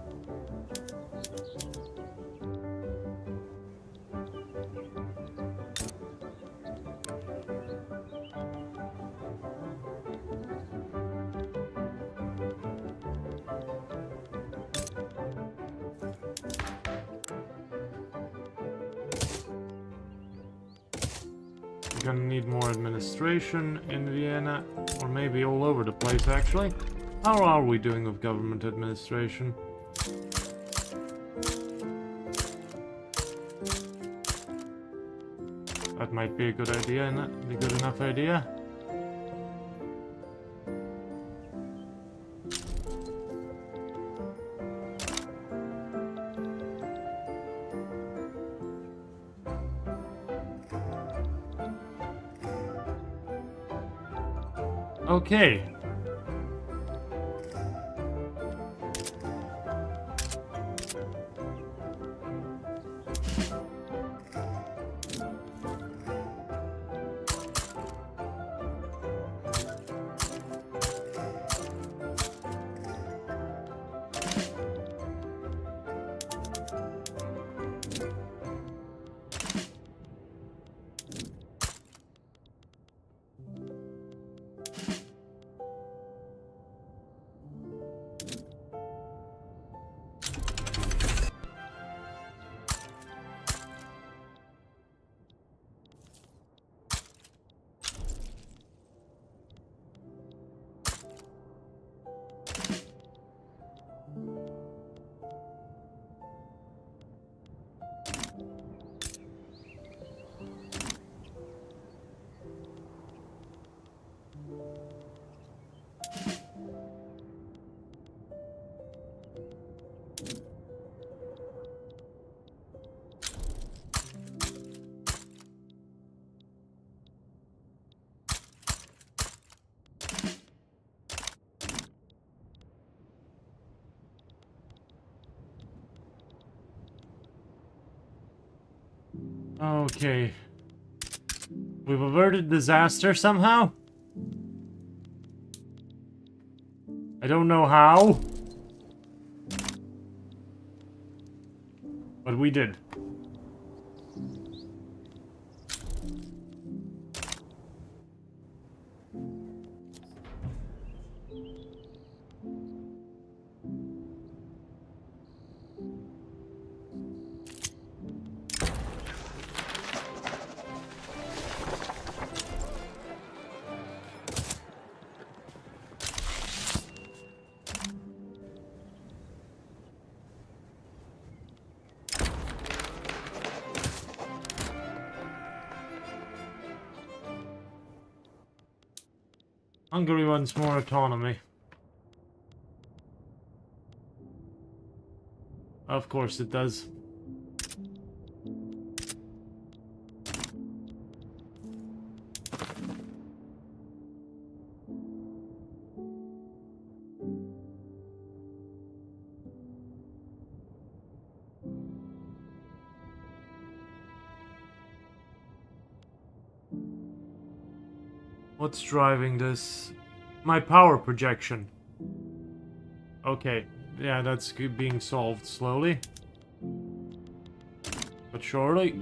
We're gonna need more administration in Vienna, or maybe all over the place actually. How are we doing with government administration? That might be a good idea, isn't it? A good enough idea? Okay. Okay. We've averted disaster somehow? I don't know how. But we did. Hungary wants more autonomy. Of course it does. What's driving this? My power projection. Okay, yeah, that's being solved slowly. But surely.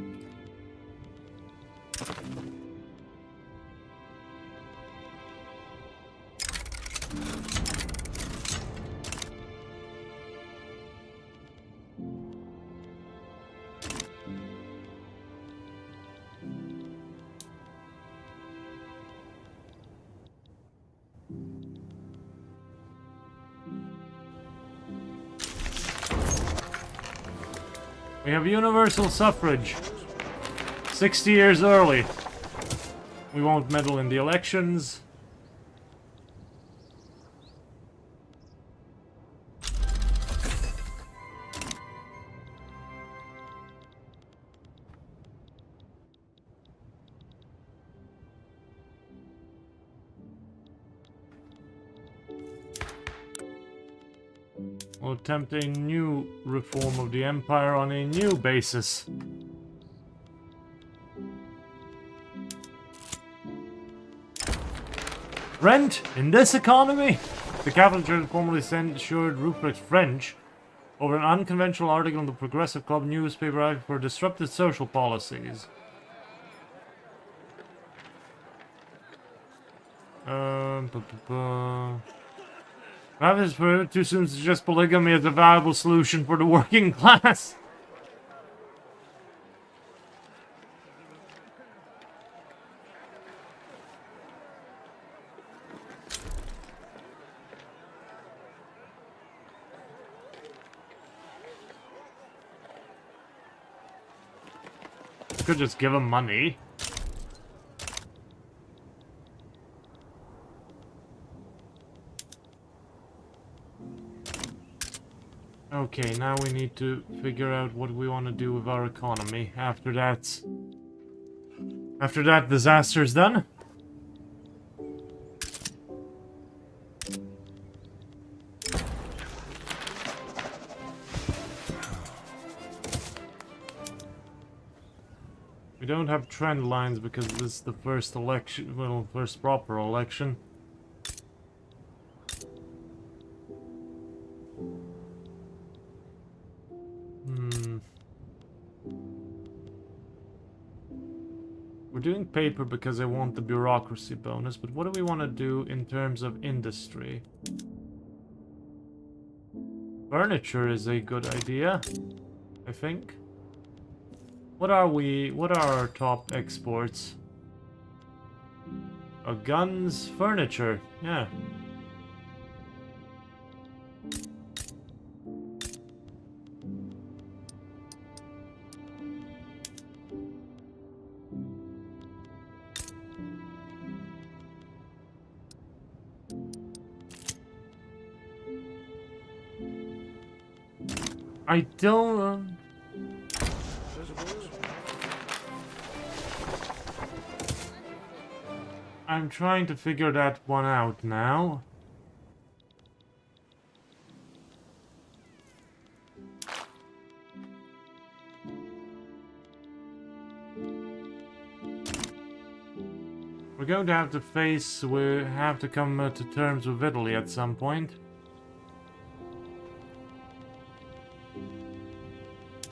We have universal suffrage. 60 years early. We won't meddle in the elections. We'll attempt a new reform of the empire on a new basis. Rent in this economy? The Catholic Church formally censured Rupert French over an unconventional article in the Progressive Club newspaper for disruptive social policies. Perhaps it's too soon to suggest polygamy as a viable solution for the working class. Could just give him money. Okay, now we need to figure out what we want to do with our economy after that disaster's done. We don't have trend lines because this is the first election, well, first proper election. We're doing paper because I want the bureaucracy bonus, but what do we want to do in terms of industry? Furniture is a good idea, I think. What are our top exports? Guns, furniture, yeah. I don't... I'm trying to figure that one out now. We're going to have to come to terms with Italy at some point.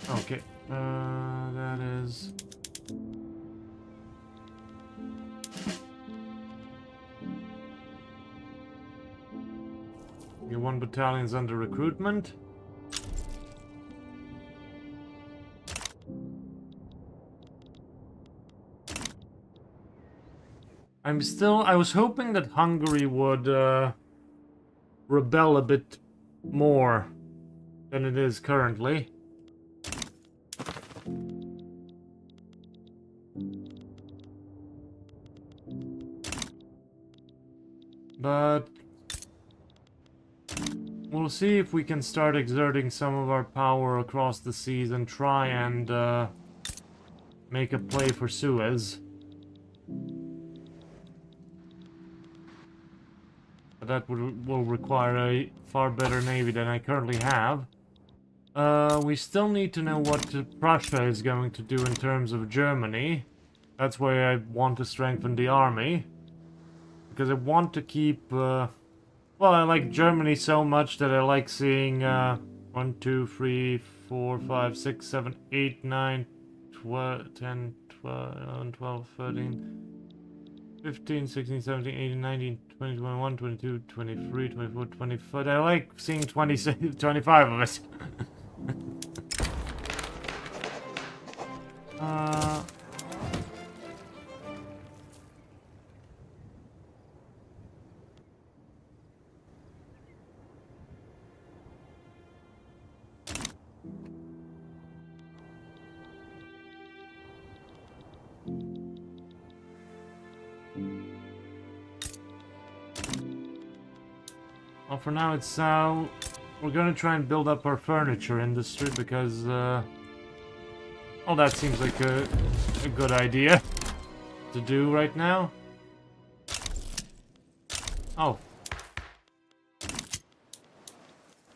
Okay, that is... Your 1 battalion's under recruitment. I was hoping that Hungary would rebel a bit more than it is currently. But we'll see if we can start exerting some of our power across the seas and try and make a play for Suez. But that will require a far better navy than I currently have. We still need to know what Prussia is going to do in terms of Germany. That's why I want to strengthen the army. Because I want to keep... well, I like Germany so much that I like seeing 1, 2, 3, 4, 5, 6, 7, 8, 9, 12, 10, 12, 11, 12, 13, 15, 16, 17, 18, 19, 20, 21, 22, 23, 24, 25. I like seeing 26, 25 of us. Well, for now it's we're gonna try and build up our furniture industry because well, that seems like a good idea to do right now. Oh.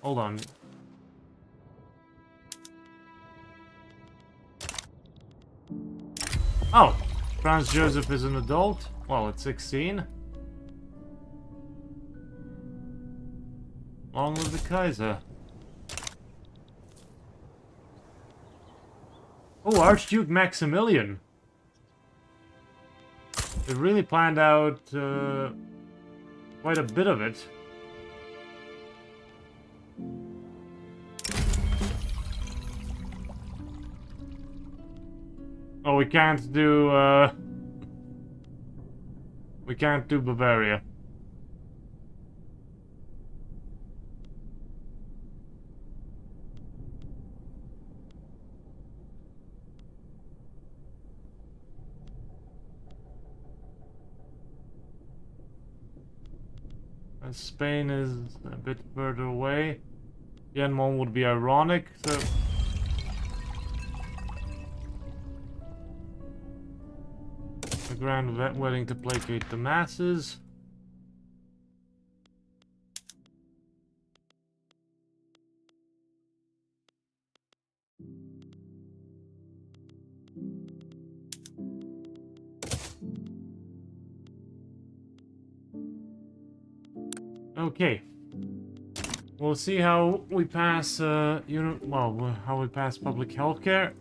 Hold on. Oh, Franz Joseph is an adult. Well, at 16. Long live the Kaiser. Oh, Archduke Maximilian. They really planned out quite a bit of it. Oh, we can't do Bavaria. Spain is a bit further away. Piedmont would be ironic, so... A grand wedding to placate the masses. Okay. We'll see how we pass, how we pass public healthcare.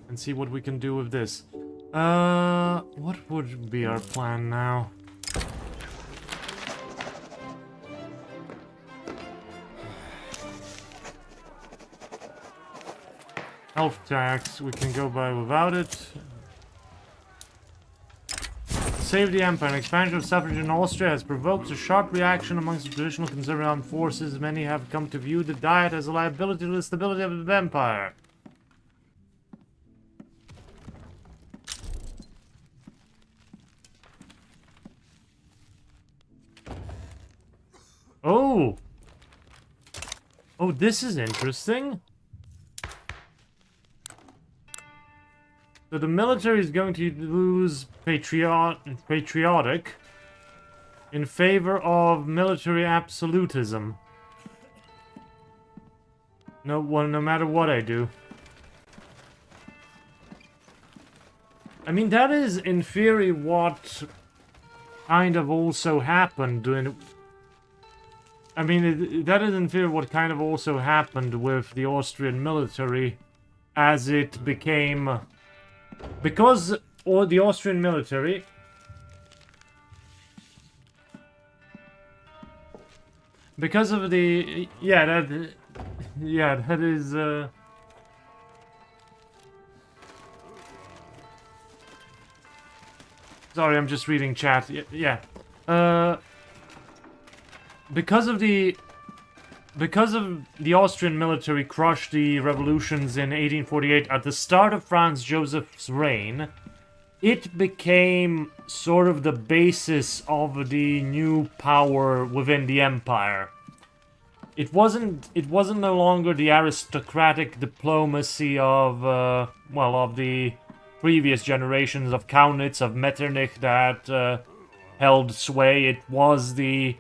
And see what we can do with this. What would be our plan now? Health tax, we can go by without it. Save the Empire. An expansion of suffrage in Austria has provoked a sharp reaction amongst the traditional conservative armed forces. Many have come to view the Diet as a liability to the stability of the Empire. Oh! Oh, this is interesting. So the military is going to lose patriotic in favor of military absolutism. No matter what I do. I mean, that is in theory what kind of also happened in... I mean, that is in theory what kind of also happened with the Austrian military as it became... Because the Austrian military... Because of the... Yeah, that is... Sorry, I'm just reading chat. Yeah. Because of the Austrian military crushed the revolutions in 1848 at the start of Franz Joseph's reign, it became sort of the basis of the new power within the empire. It wasn't no longer the aristocratic diplomacy of of the previous generations of Kaunitz, of Metternich that held sway. It was the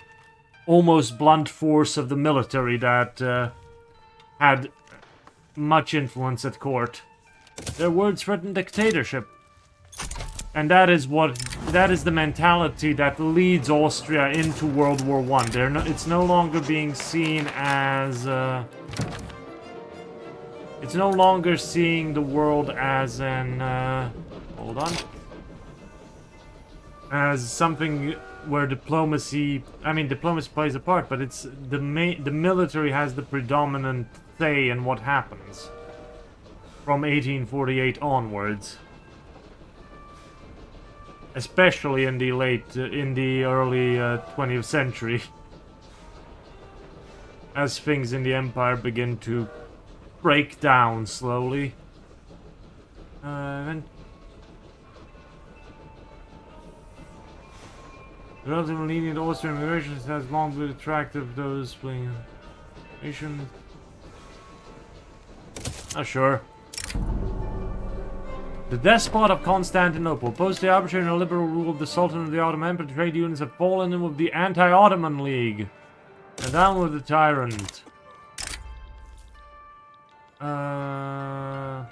almost blunt force of the military that had much influence at court. Their words threatened dictatorship. And that is the mentality that leads Austria into World War I. It's no longer being seen as... it's no longer seeing the world as an... hold on. As something where diplomacy... I mean, diplomacy plays a part, but it's the military has the predominant say in what happens. From 1848 onwards. Especially in the early 20th century. As things in the Empire begin to break down slowly. Then the relatively lenient Austrian immigration has long been attractive those fleeing nations. Sure. The despot of Constantinople, post the arbitrary and illiberal rule of the Sultan of the Ottoman Empire, trade unions have fallen in with the Anti-Ottoman League. And down with the tyrant. No,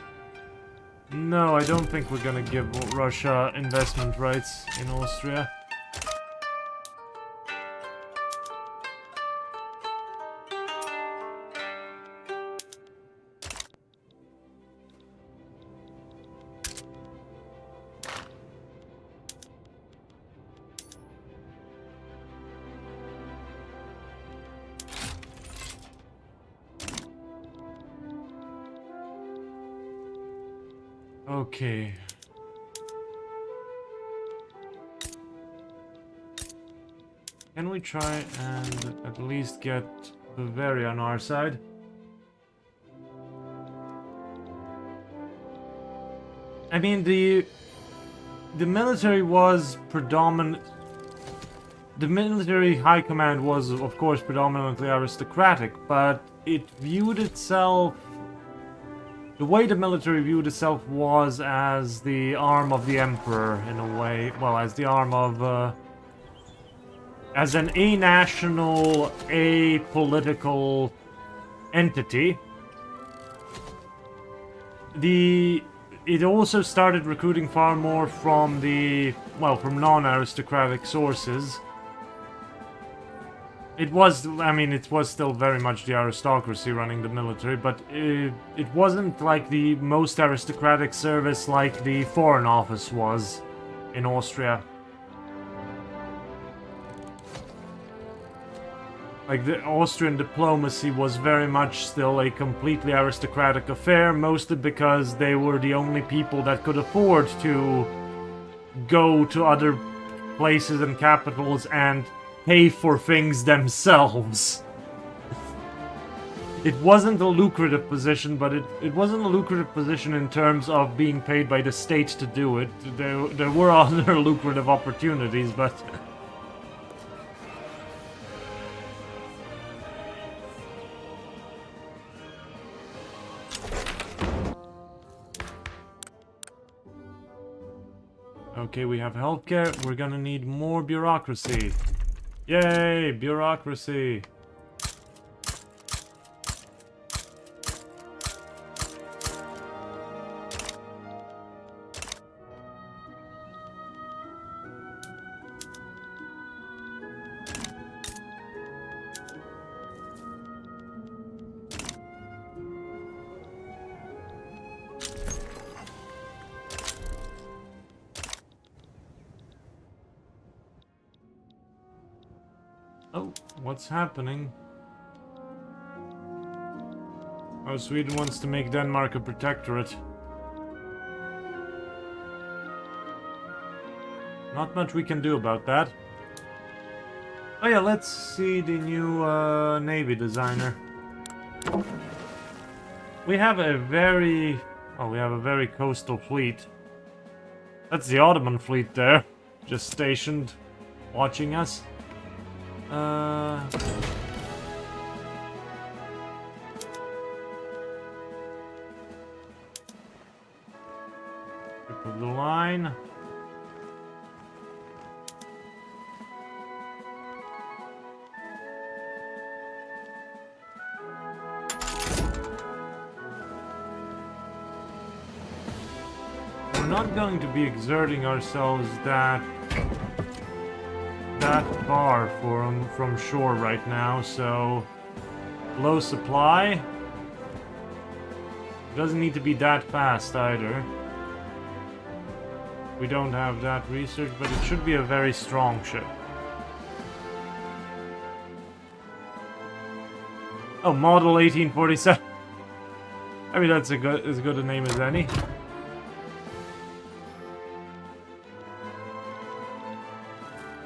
I don't think we're gonna give Russia investment rights in Austria. Okay. Can we try and at least get Bavaria on our side? I mean, the military was predominant. The military high command was, of course, predominantly aristocratic, but it viewed itself. The way the military viewed itself was as the arm of the emperor, in a way. Well, as the arm of, as an a-national, apolitical entity. It also started recruiting far more from from non-aristocratic sources. It was still very much the aristocracy running the military, but it wasn't like the most aristocratic service like the Foreign Office was in Austria. Like, the Austrian diplomacy was very much still a completely aristocratic affair, mostly because they were the only people that could afford to go to other places and capitals and pay for things themselves. It wasn't a lucrative position, but it wasn't a lucrative position in terms of being paid by the state to do it. There were other lucrative opportunities, but... Okay, we have healthcare. We're gonna need more bureaucracy. Yay, bureaucracy. Oh, what's happening? Oh, Sweden wants to make Denmark a protectorate. Not much we can do about that. Oh yeah, let's see the new Navy designer. We have a very coastal fleet. That's the Ottoman fleet there, just stationed, watching us. Tip of the line. We're not going to be exerting ourselves that far from shore right now, so low supply. Doesn't need to be that fast either. We don't have that research, but it should be a very strong ship. Oh, model 1847. I mean, that's as good a name as any.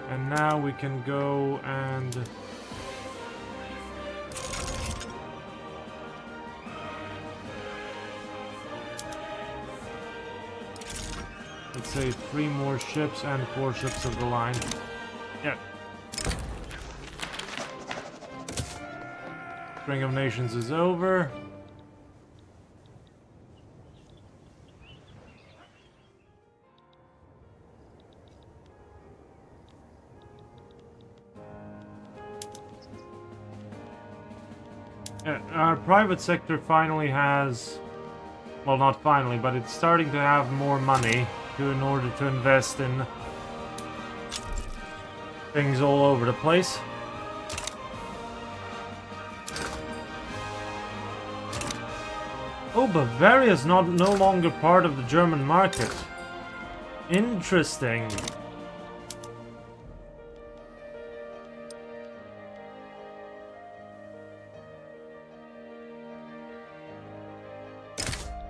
And now we can go and... let's say 3 more ships and 4 ships of the line. Yeah. Spring of Nations is over. Our private sector finally has... Well, not finally, but it's starting to have more money in order to invest in things all over the place. Oh, Bavaria is no longer part of the German market. Interesting.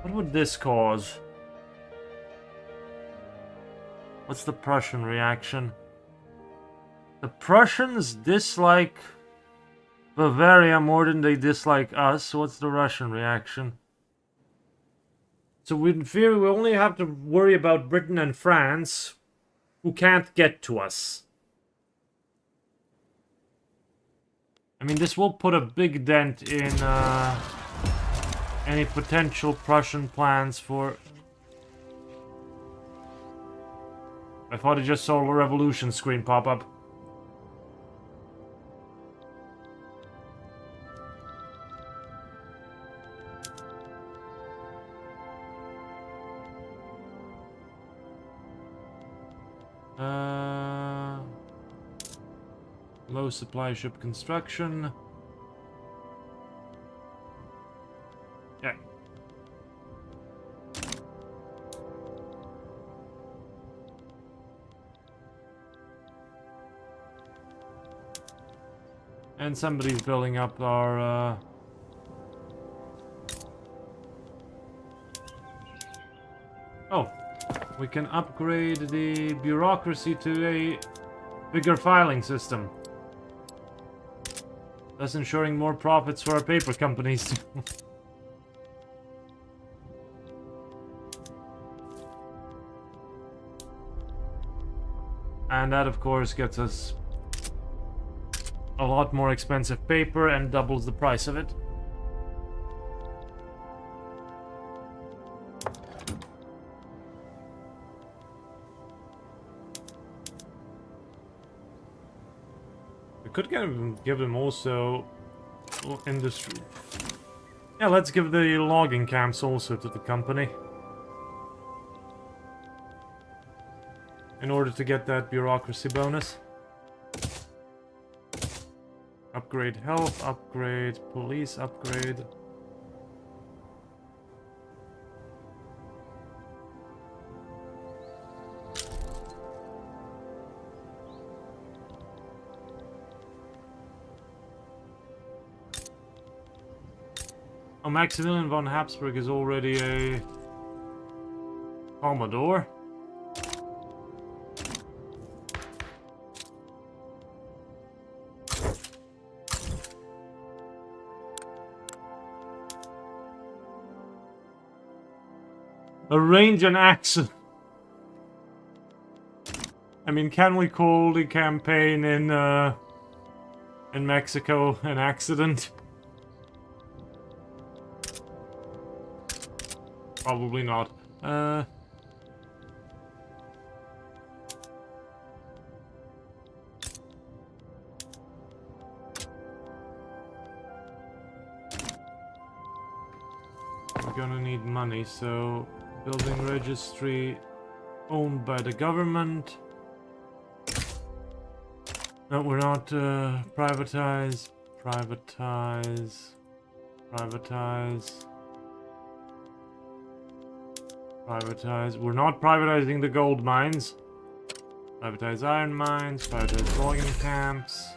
What would this cause? What's the Prussian reaction? The Prussians dislike Bavaria more than they dislike us. What's the Russian reaction? So in theory, we only have to worry about Britain and France, who can't get to us. I mean, this will put a big dent in any potential Prussian plans for... I thought I just saw a revolution screen pop up. Low supply ship construction. Yeah. And somebody's building up our Oh, we can upgrade the bureaucracy to a bigger filing system, thus ensuring more profits for our paper companies. And that, of course, gets us a lot more expensive paper and doubles the price of it. We could give them also industry. Yeah, let's give the logging camps also to the company, in order to get that bureaucracy bonus. Upgrade health, upgrade police, upgrade. Oh, Maximilian von Habsburg is already a Commodore. Arrange an accident. I mean, can we call the campaign in Mexico an accident? Probably not. We're gonna need money, so building registry owned by the government. No, we're not privatize. Privatize. We're not privatizing the gold mines. Privatize iron mines. Privatize logging camps.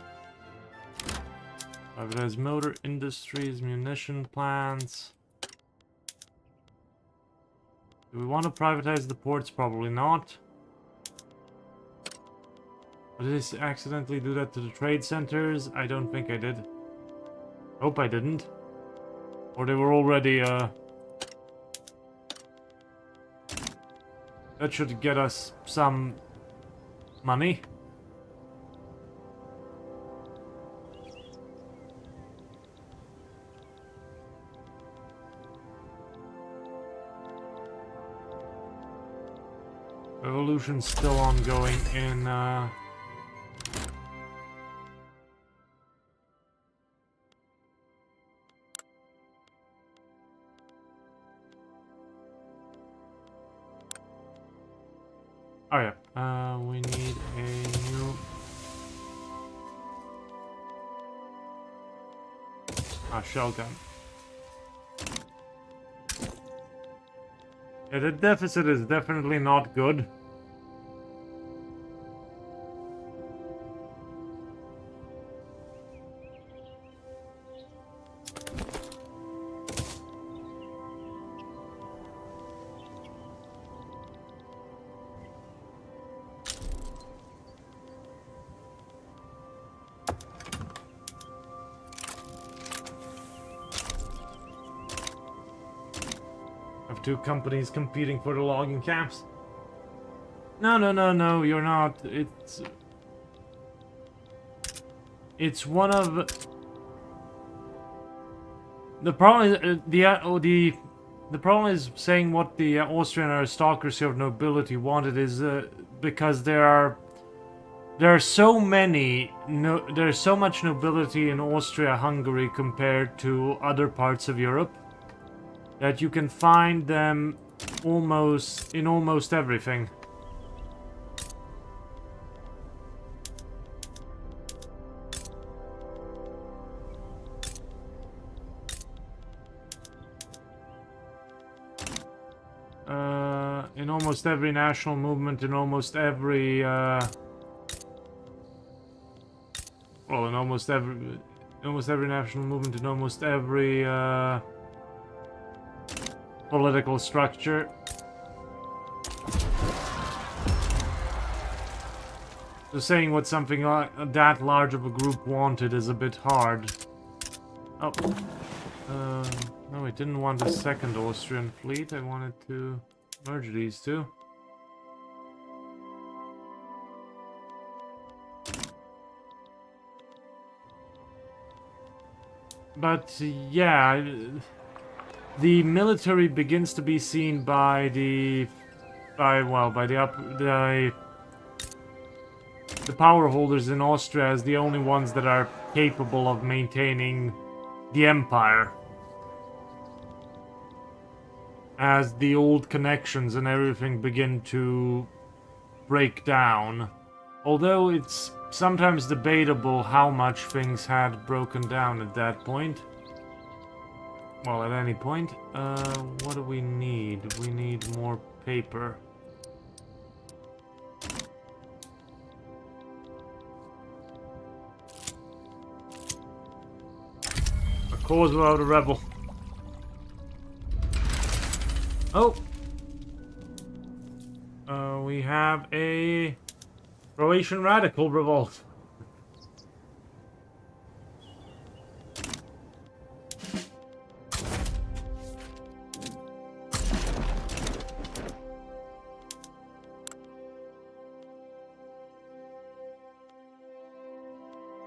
Privatize motor industries, munition plants. Do we want to privatize the ports? Probably not. Or did I accidentally do that to the trade centers? I don't think I did. Hope I didn't. Or they were already, that should get us some money. Revolution's still ongoing in Oh yeah, we need a new... shell gun. Yeah, the deficit is definitely not good. Have two companies competing for the logging camps. No, no, no, no, you're not. It's one of... The problem is, the problem is saying what the Austrian aristocracy of nobility wanted is because there's so much nobility in Austria-Hungary compared to other parts of Europe that you can find them in almost everything. In almost every national movement, in almost every, in almost every national movement, in almost every, political structure. So saying what something like that large of a group wanted is a bit hard. Oh. No, I didn't want a second Austrian fleet. I wanted to merge these two. But yeah, the military begins to be seen by the power holders in Austria as the only ones that are capable of maintaining the empire. As the old connections and everything begin to break down. Although it's sometimes debatable how much things had broken down at that point. Well, at any point. What do we need? We need more paper. A cause without a rebel. Oh! We have a Croatian radical revolt.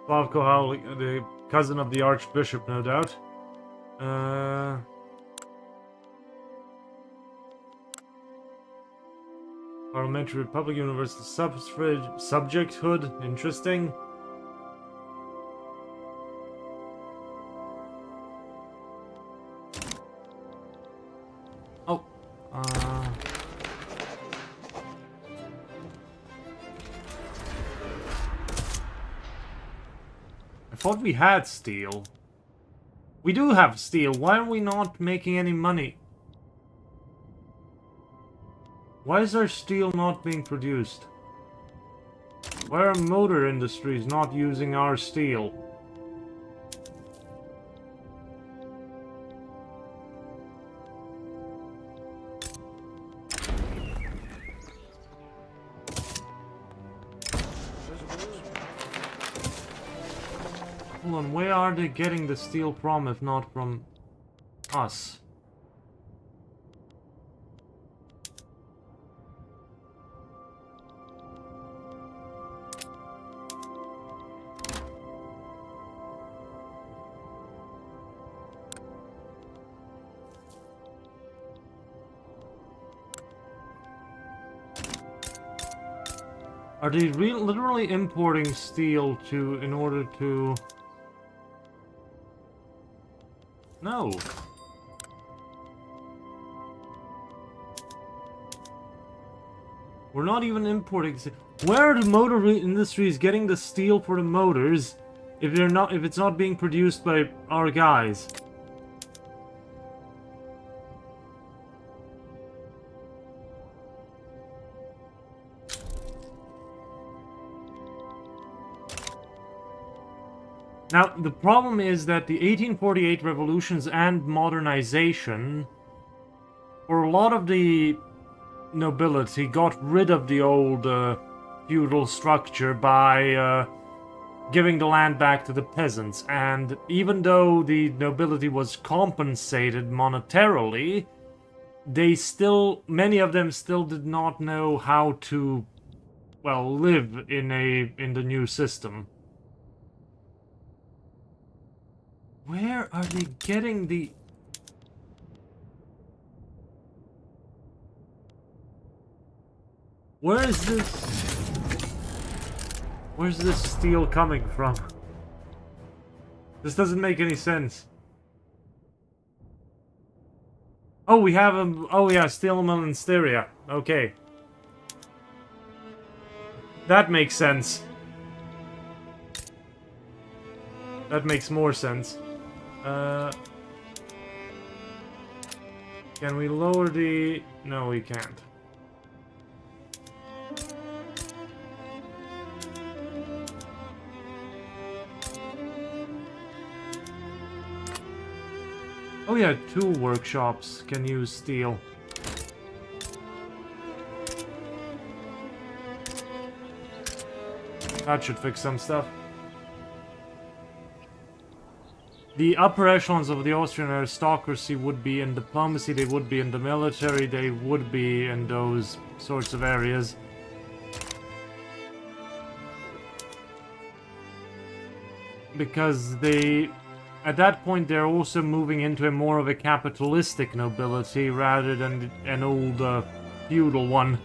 Slavko Howley, the cousin of the Archbishop, no doubt. Parliamentary Republic, Universal Suffrage, Subjecthood, interesting. Oh, I thought we had steel. We do have steel, why are we not making any money? Why is our steel not being produced? Why are motor industries not using our steel? Hold on, where are they getting the steel from if not from us? Are they literally importing steel in order to... No. We're not even importing. Where are the motor industries getting the steel for the motors if they're not, if it's not being produced by our guys? Now, the problem is that the 1848 revolutions and modernization, for a lot of the nobility, got rid of the old feudal structure by giving the land back to the peasants. And even though the nobility was compensated monetarily, they still, many of them still did not know how to, well, live in the new system. Where are they getting the... Where is this... Where's this steel coming from? This doesn't make any sense. Oh, we have a... Oh yeah, steel mill in Styria. Okay. That makes sense. That makes more sense. Can we lower the... No, we can't. Oh yeah, 2 workshops can use steel. That should fix some stuff. The upper echelons of the Austrian aristocracy would be in diplomacy, they would be in the military, they would be in those sorts of areas. Because they... At that point, they're also moving into a more of a capitalistic nobility rather than an old feudal one.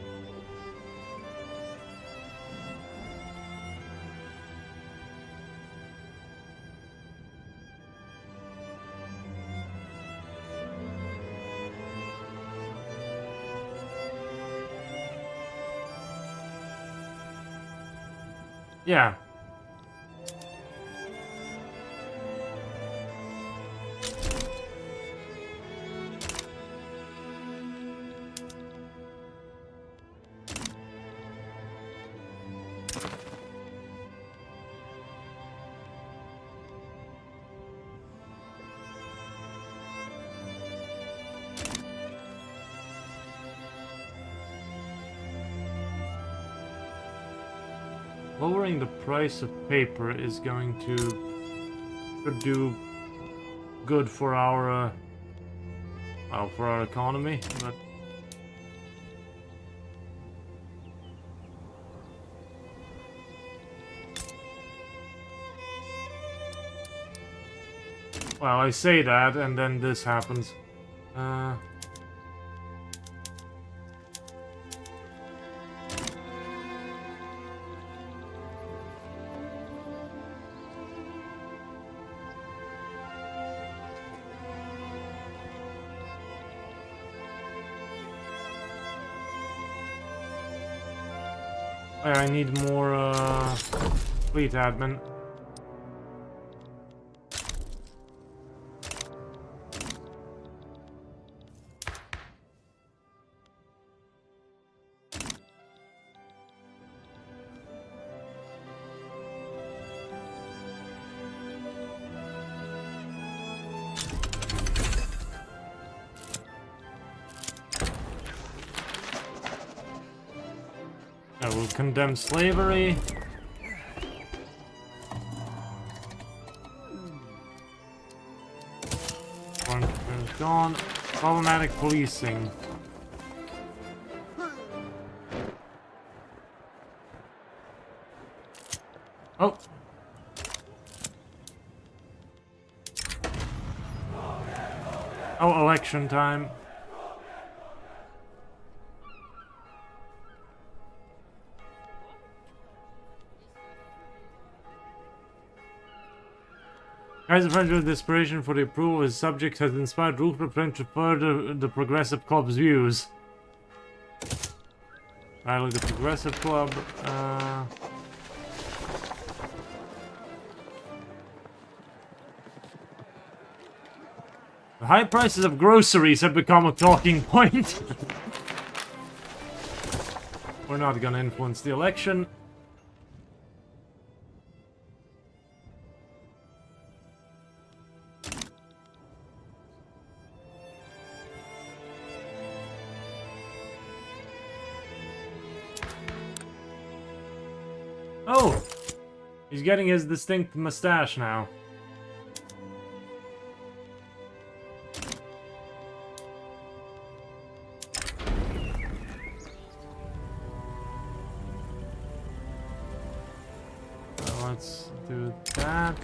Yeah. Lowering the price of paper is going to could do good for our well, for our economy, but well, I say that and then this happens. I need more fleet admin. I will condemn slavery. One is gone. Problematic policing. Oh. Oh, election time. Kaiser Franco's desperation for the approval of his subjects has inspired Rupert to further the Progressive Club's views. Finally, the Progressive Club. The high prices of groceries have become a talking point. We're not gonna influence the election. Oh! He's getting his distinct mustache now. Let's do that.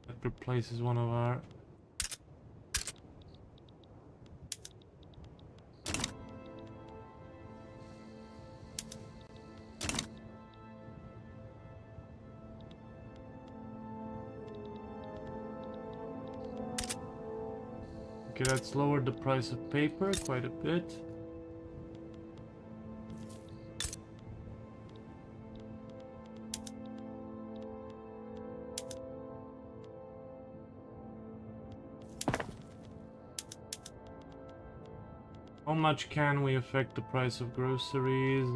That replaces one of our... Okay, that's lowered the price of paper quite a bit. How much can we affect the price of groceries?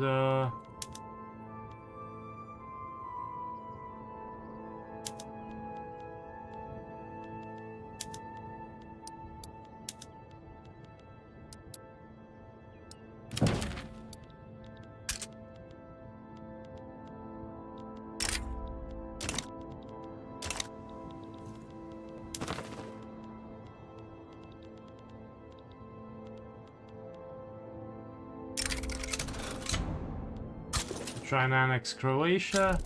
Try and annex Croatia.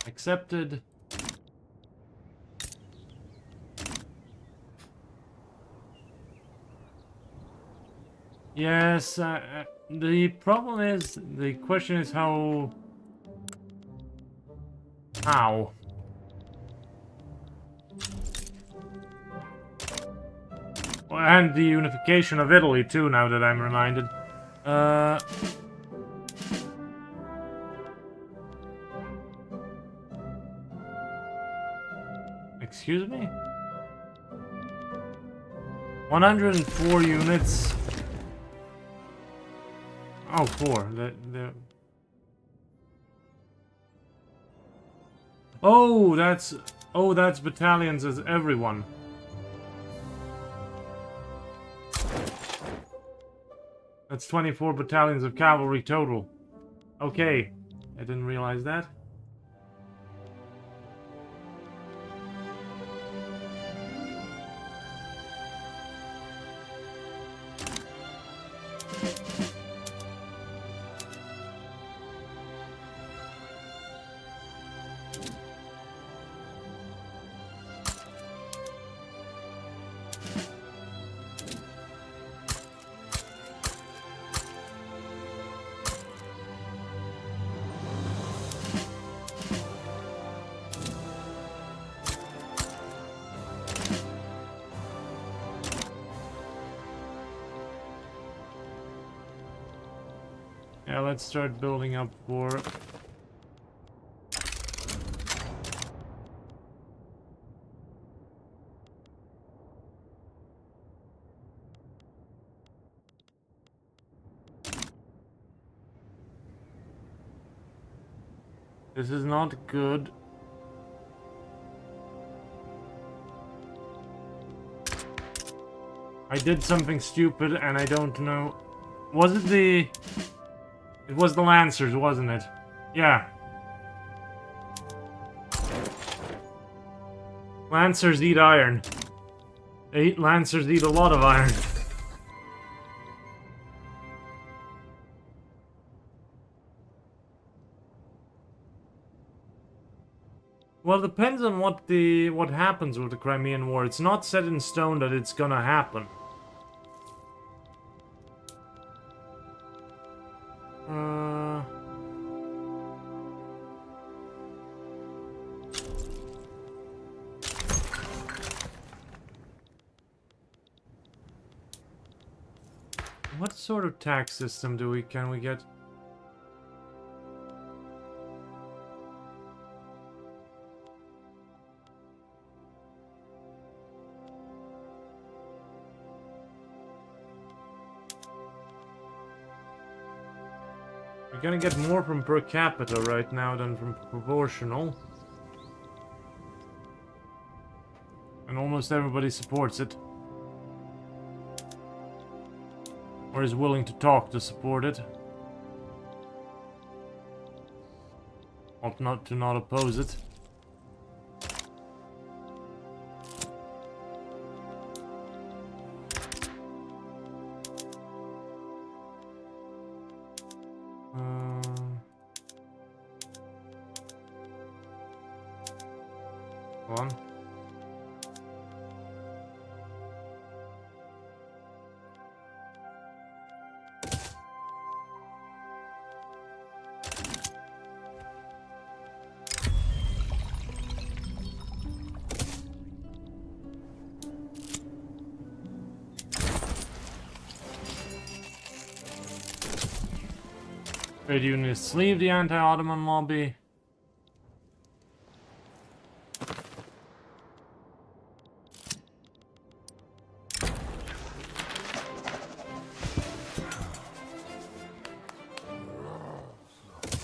Accepted. Yes, the problem is, the question is how... How? Well, and the unification of Italy too, now that I'm reminded. Excuse me? 104 units. Oh, 4. Oh, that's battalions as everyone. That's 24 battalions of cavalry total. Okay, I didn't realize that. Yeah, let's start building up for... This is not good. I did something stupid and I don't know... Was it the... It was the Lancers, wasn't it? Yeah. Lancers eat iron. Lancers eat a lot of iron. Well, it depends on what happens with the Crimean War. It's not set in stone that it's gonna happen. What sort of tax system can we get? We're gonna get more from per capita right now than from proportional. And almost everybody supports it. Or is willing to talk to support it. Or not to not oppose it. Go on. Trade unionists leave the anti-Ottoman lobby.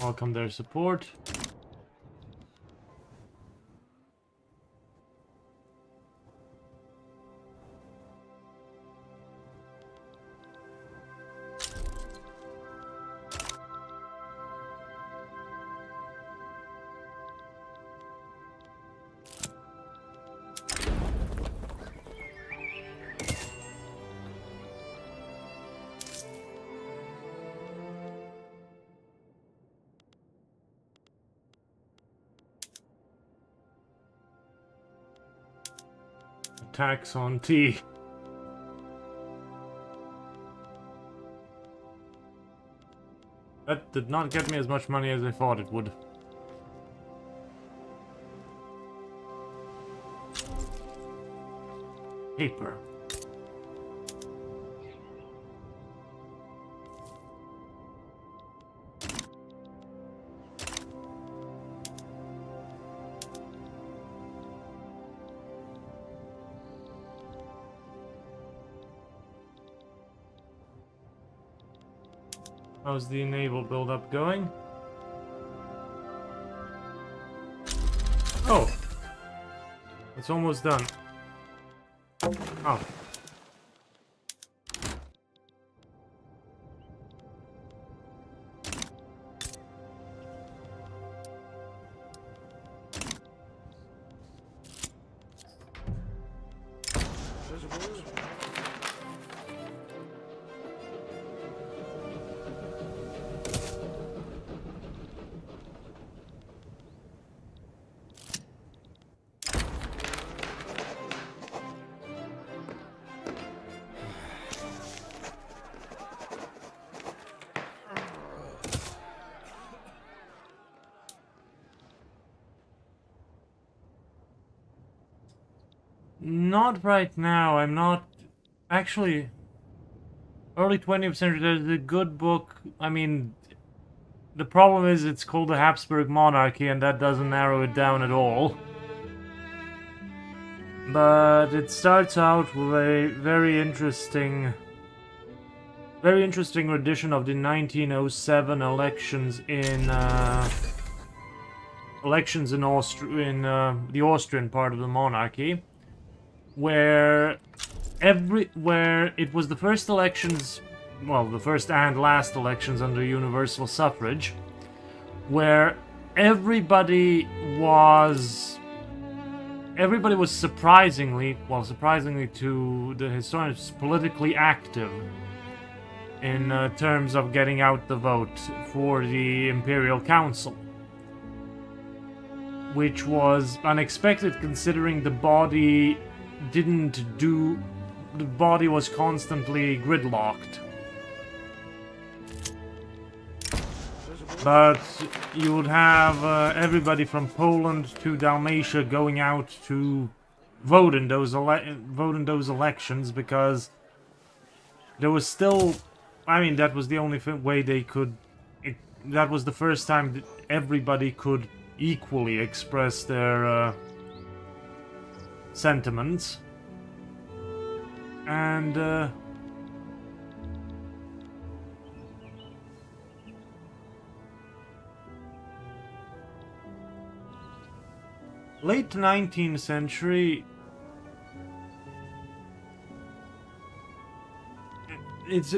Welcome their support. Tax on tea. That did not get me as much money as I thought it would. Paper. How's the naval build-up going? Oh! It's almost done. Oh. Not right now. I'm not... Actually, early 20th century, there's a good book. I mean, the problem is it's called the Habsburg Monarchy, and that doesn't narrow it down at all. But it starts out with a very interesting rendition of the 1907 elections in the Austrian part of the monarchy, where it was the first elections, well, the first and last elections under universal suffrage, where everybody was surprisingly to the historians, politically active in terms of getting out the vote for the Imperial Council, which was unexpected considering the body was constantly gridlocked. But you would have everybody from Poland to Dalmatia going out to vote in those elections, because there was still I mean, that was the only way they could... that was the first time that everybody could equally express their sentiments. And late 19th century, it's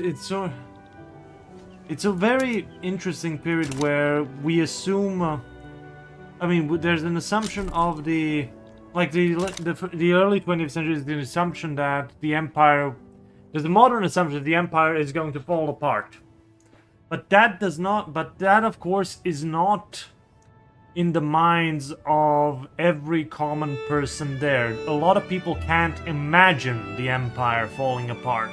a very interesting period where we assume, I mean, there's an assumption of the early 20th century is the assumption that the empire, there's a modern assumption that the empire is going to fall apart, but that of course is not in the minds of every common person there. A lot of people can't imagine the empire falling apart.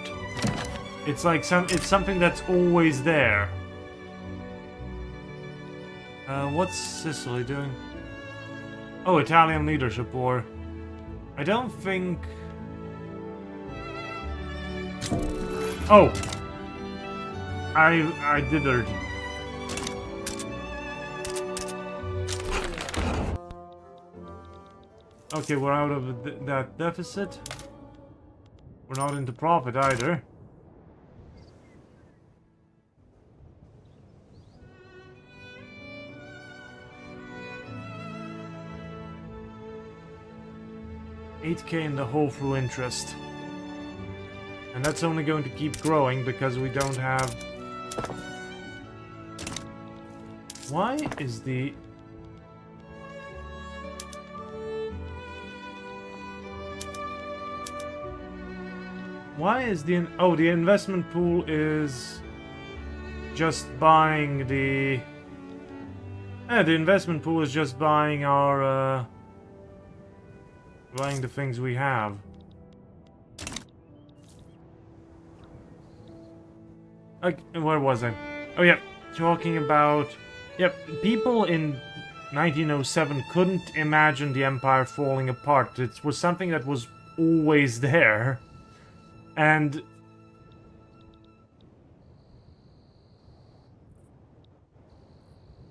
It's like it's something that's always there. What's Sicily doing? Oh, Italian leadership war. I don't think... Oh! I did it. Okay, we're out of that deficit. We're not into profit either. $8K in the whole through interest. And that's only going to keep growing because we don't have... Why is the... Why is the... Oh, the investment pool is just buying the... Yeah, the investment pool is just buying our... buying the things we have. Where was I? Oh yeah, talking about... Yep, people in 1907 couldn't imagine the empire falling apart. It was something that was always there. And...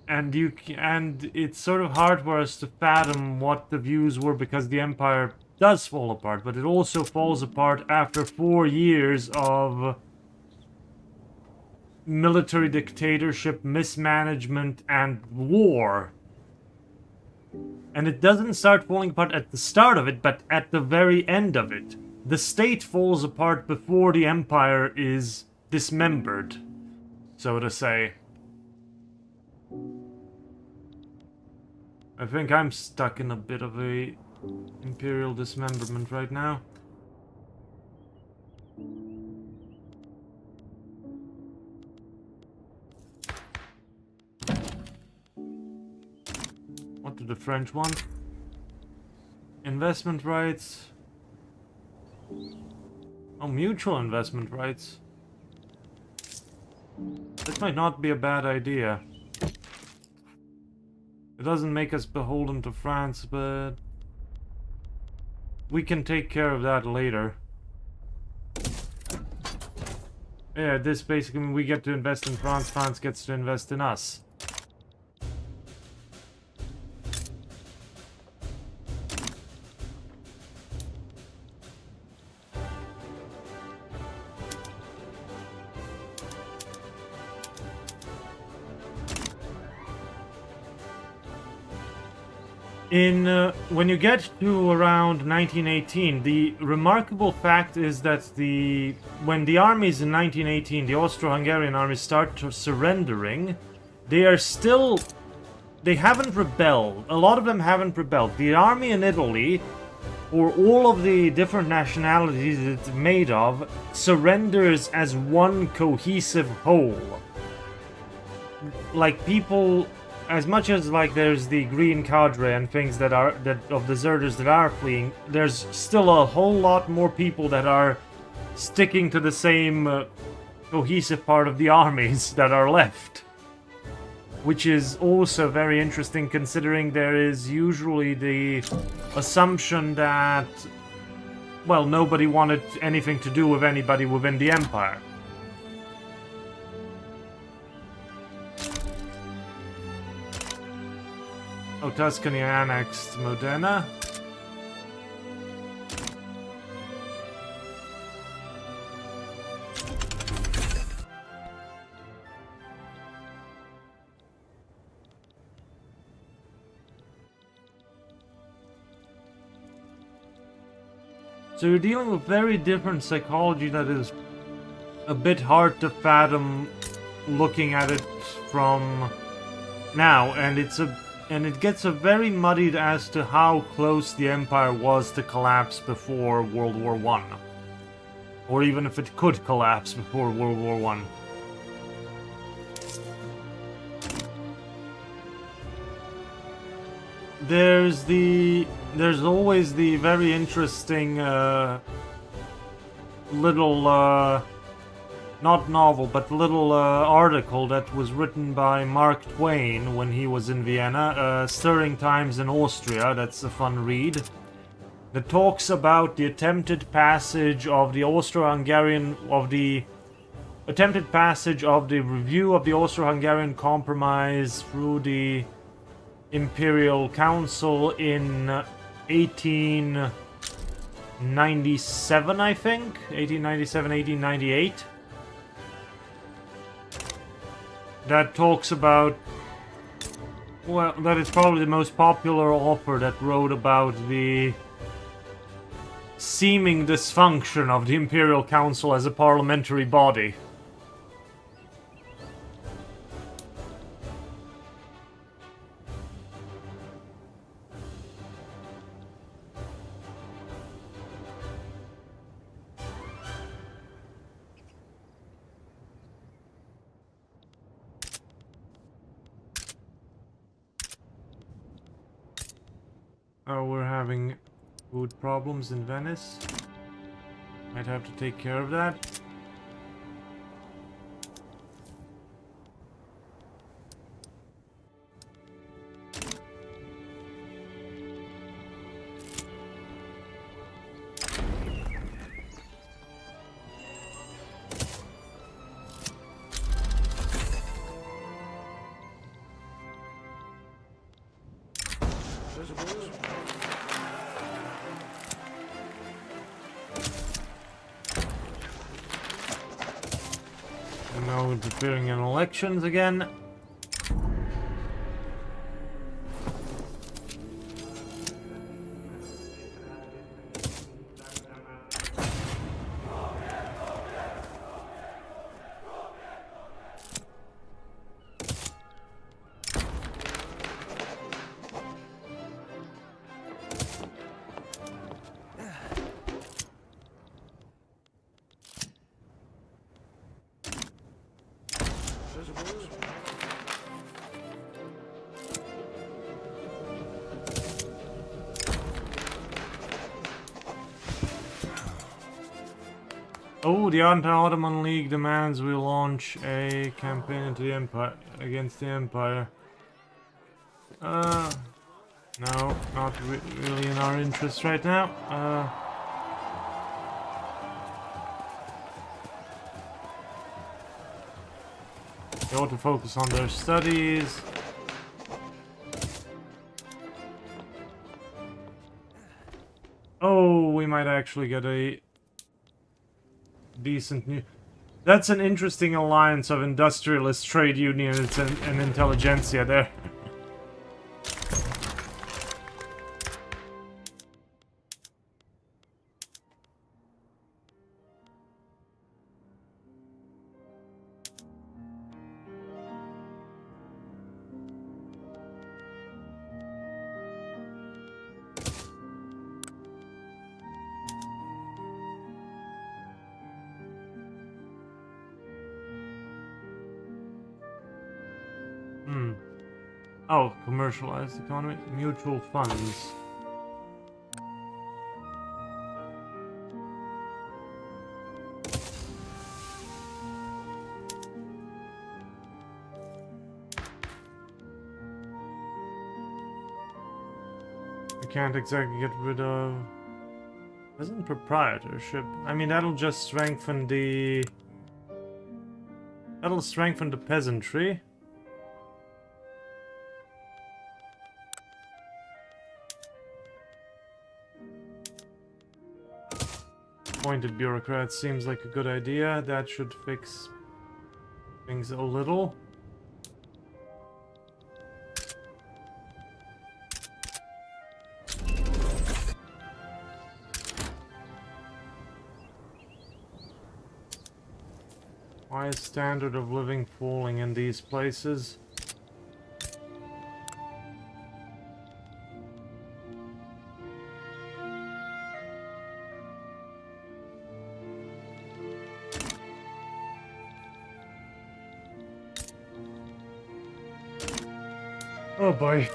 And it's sort of hard for us to fathom what the views were because the empire does fall apart, but it also falls apart after 4 years of military dictatorship, mismanagement, and war. And it doesn't start falling apart at the start of it, but at the very end of it. The state falls apart before the empire is dismembered, so to say. I think I'm stuck in a bit of a imperial dismemberment right now. What do the French want? Investment rights. Oh, mutual investment rights. That might not be a bad idea. It doesn't make us beholden to France, but we can take care of that later. Yeah, this basically means we get to invest in France, France gets to invest in us. When you get to around 1918, the remarkable fact is that when the armies in 1918, the Austro-Hungarian armies start surrendering, they haven't rebelled. A lot of them haven't rebelled. The army in Italy, or all of the different nationalities it's made of, surrenders as one cohesive whole. Like people... As much as like there's the green cadre and things that of deserters that are fleeing, there's still a whole lot more people that are sticking to the same cohesive part of the armies that are left. Which is also very interesting considering there is usually the assumption that, well, nobody wanted anything to do with anybody within the empire. Oh, Tuscany annexed Modena. So you're dealing with very different psychology that is a bit hard to fathom looking at it from now, and it gets a very muddied as to how close the Empire was to collapse before World War I. Or even if it could collapse before World War I. There's always the very interesting little not novel, but little article that was written by Mark Twain when he was in Vienna, Stirring Times in Austria. That's a fun read. That talks about the attempted passage of the Austro-Hungarian review of the Austro-Hungarian Compromise through the Imperial Council in 1897, I think? 1897, 1898. That talks about... Well, that is probably the most popular author that wrote about the seeming dysfunction of the Imperial Council as a parliamentary body. Oh, we're having food problems in Venice. Might have to take care of that. No interfering in elections again. Oh, the Anti-Ottoman League demands we launch a campaign into the Empire against the Empire. No, not really in our interest right now. They ought to focus on their studies. Oh, we might actually get a decent new... That's an interesting alliance of industrialists, trade unions, and intelligentsia there. Oh, commercialized economy, mutual funds. I can't exactly get rid of... Isn't proprietorship? I mean, that'll just strengthen the... That'll strengthen the peasantry. Appointed bureaucrat seems like a good idea. That should fix things a little. Why is standard of living falling in these places? Oh boy.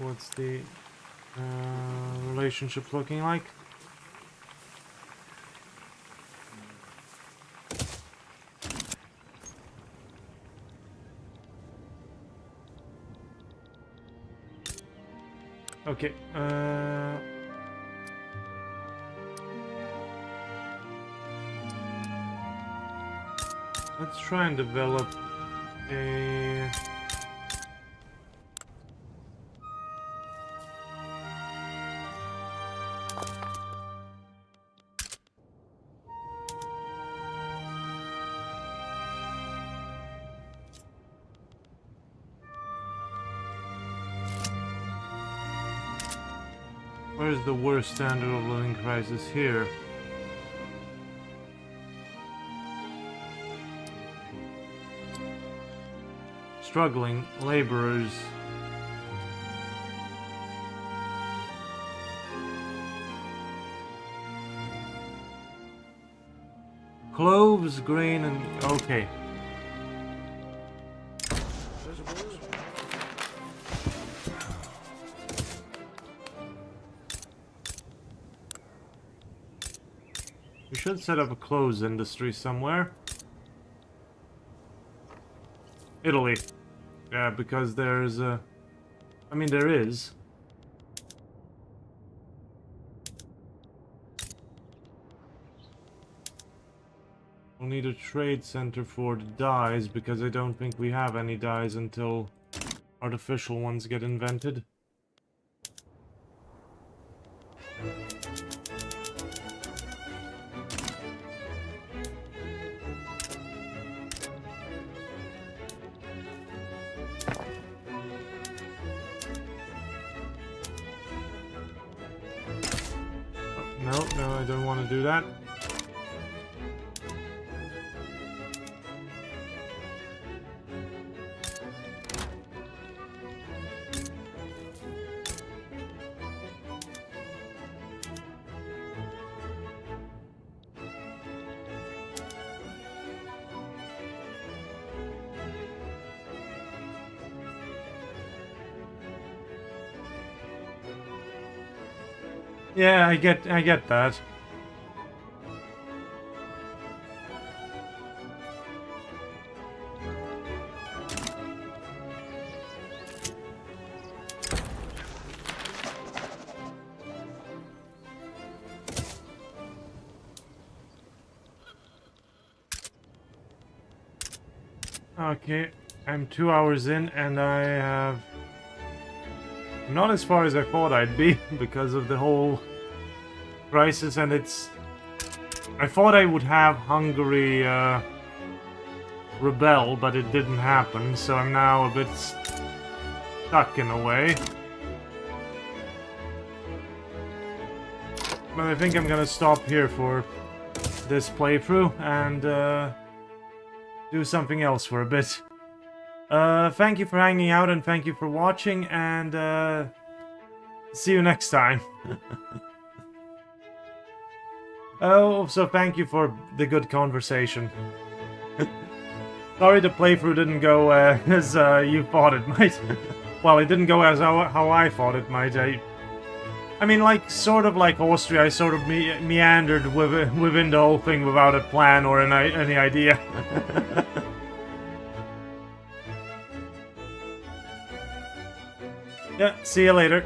What's the relationship looking like? Okay, let's try and develop a... Where's the worst standard of living crisis here? Struggling laborers. Cloves, grain, and... okay. We should set up a clothes industry somewhere. Italy. Yeah, because there's a... I mean, there is. We'll need a trade center for the dyes, because I don't think we have any dyes until artificial ones get invented. No, I don't want to do that. Yeah, I get that. Okay, I'm 2 hours in and I have... I'm not as far as I thought I'd be because of the whole crisis, and it's... I thought I would have Hungary rebel, but it didn't happen, so I'm now a bit stuck in a way. But I think I'm gonna stop here for this playthrough and do something else for a bit. Thank you for hanging out and thank you for watching, and see you next time. Oh, so thank you for the good conversation. Sorry the playthrough didn't go as you thought it might. Well, it didn't go as how I thought it might. I mean, like, sort of like Austria, I sort of meandered within the whole thing without a plan or any idea. Yeah, see you later.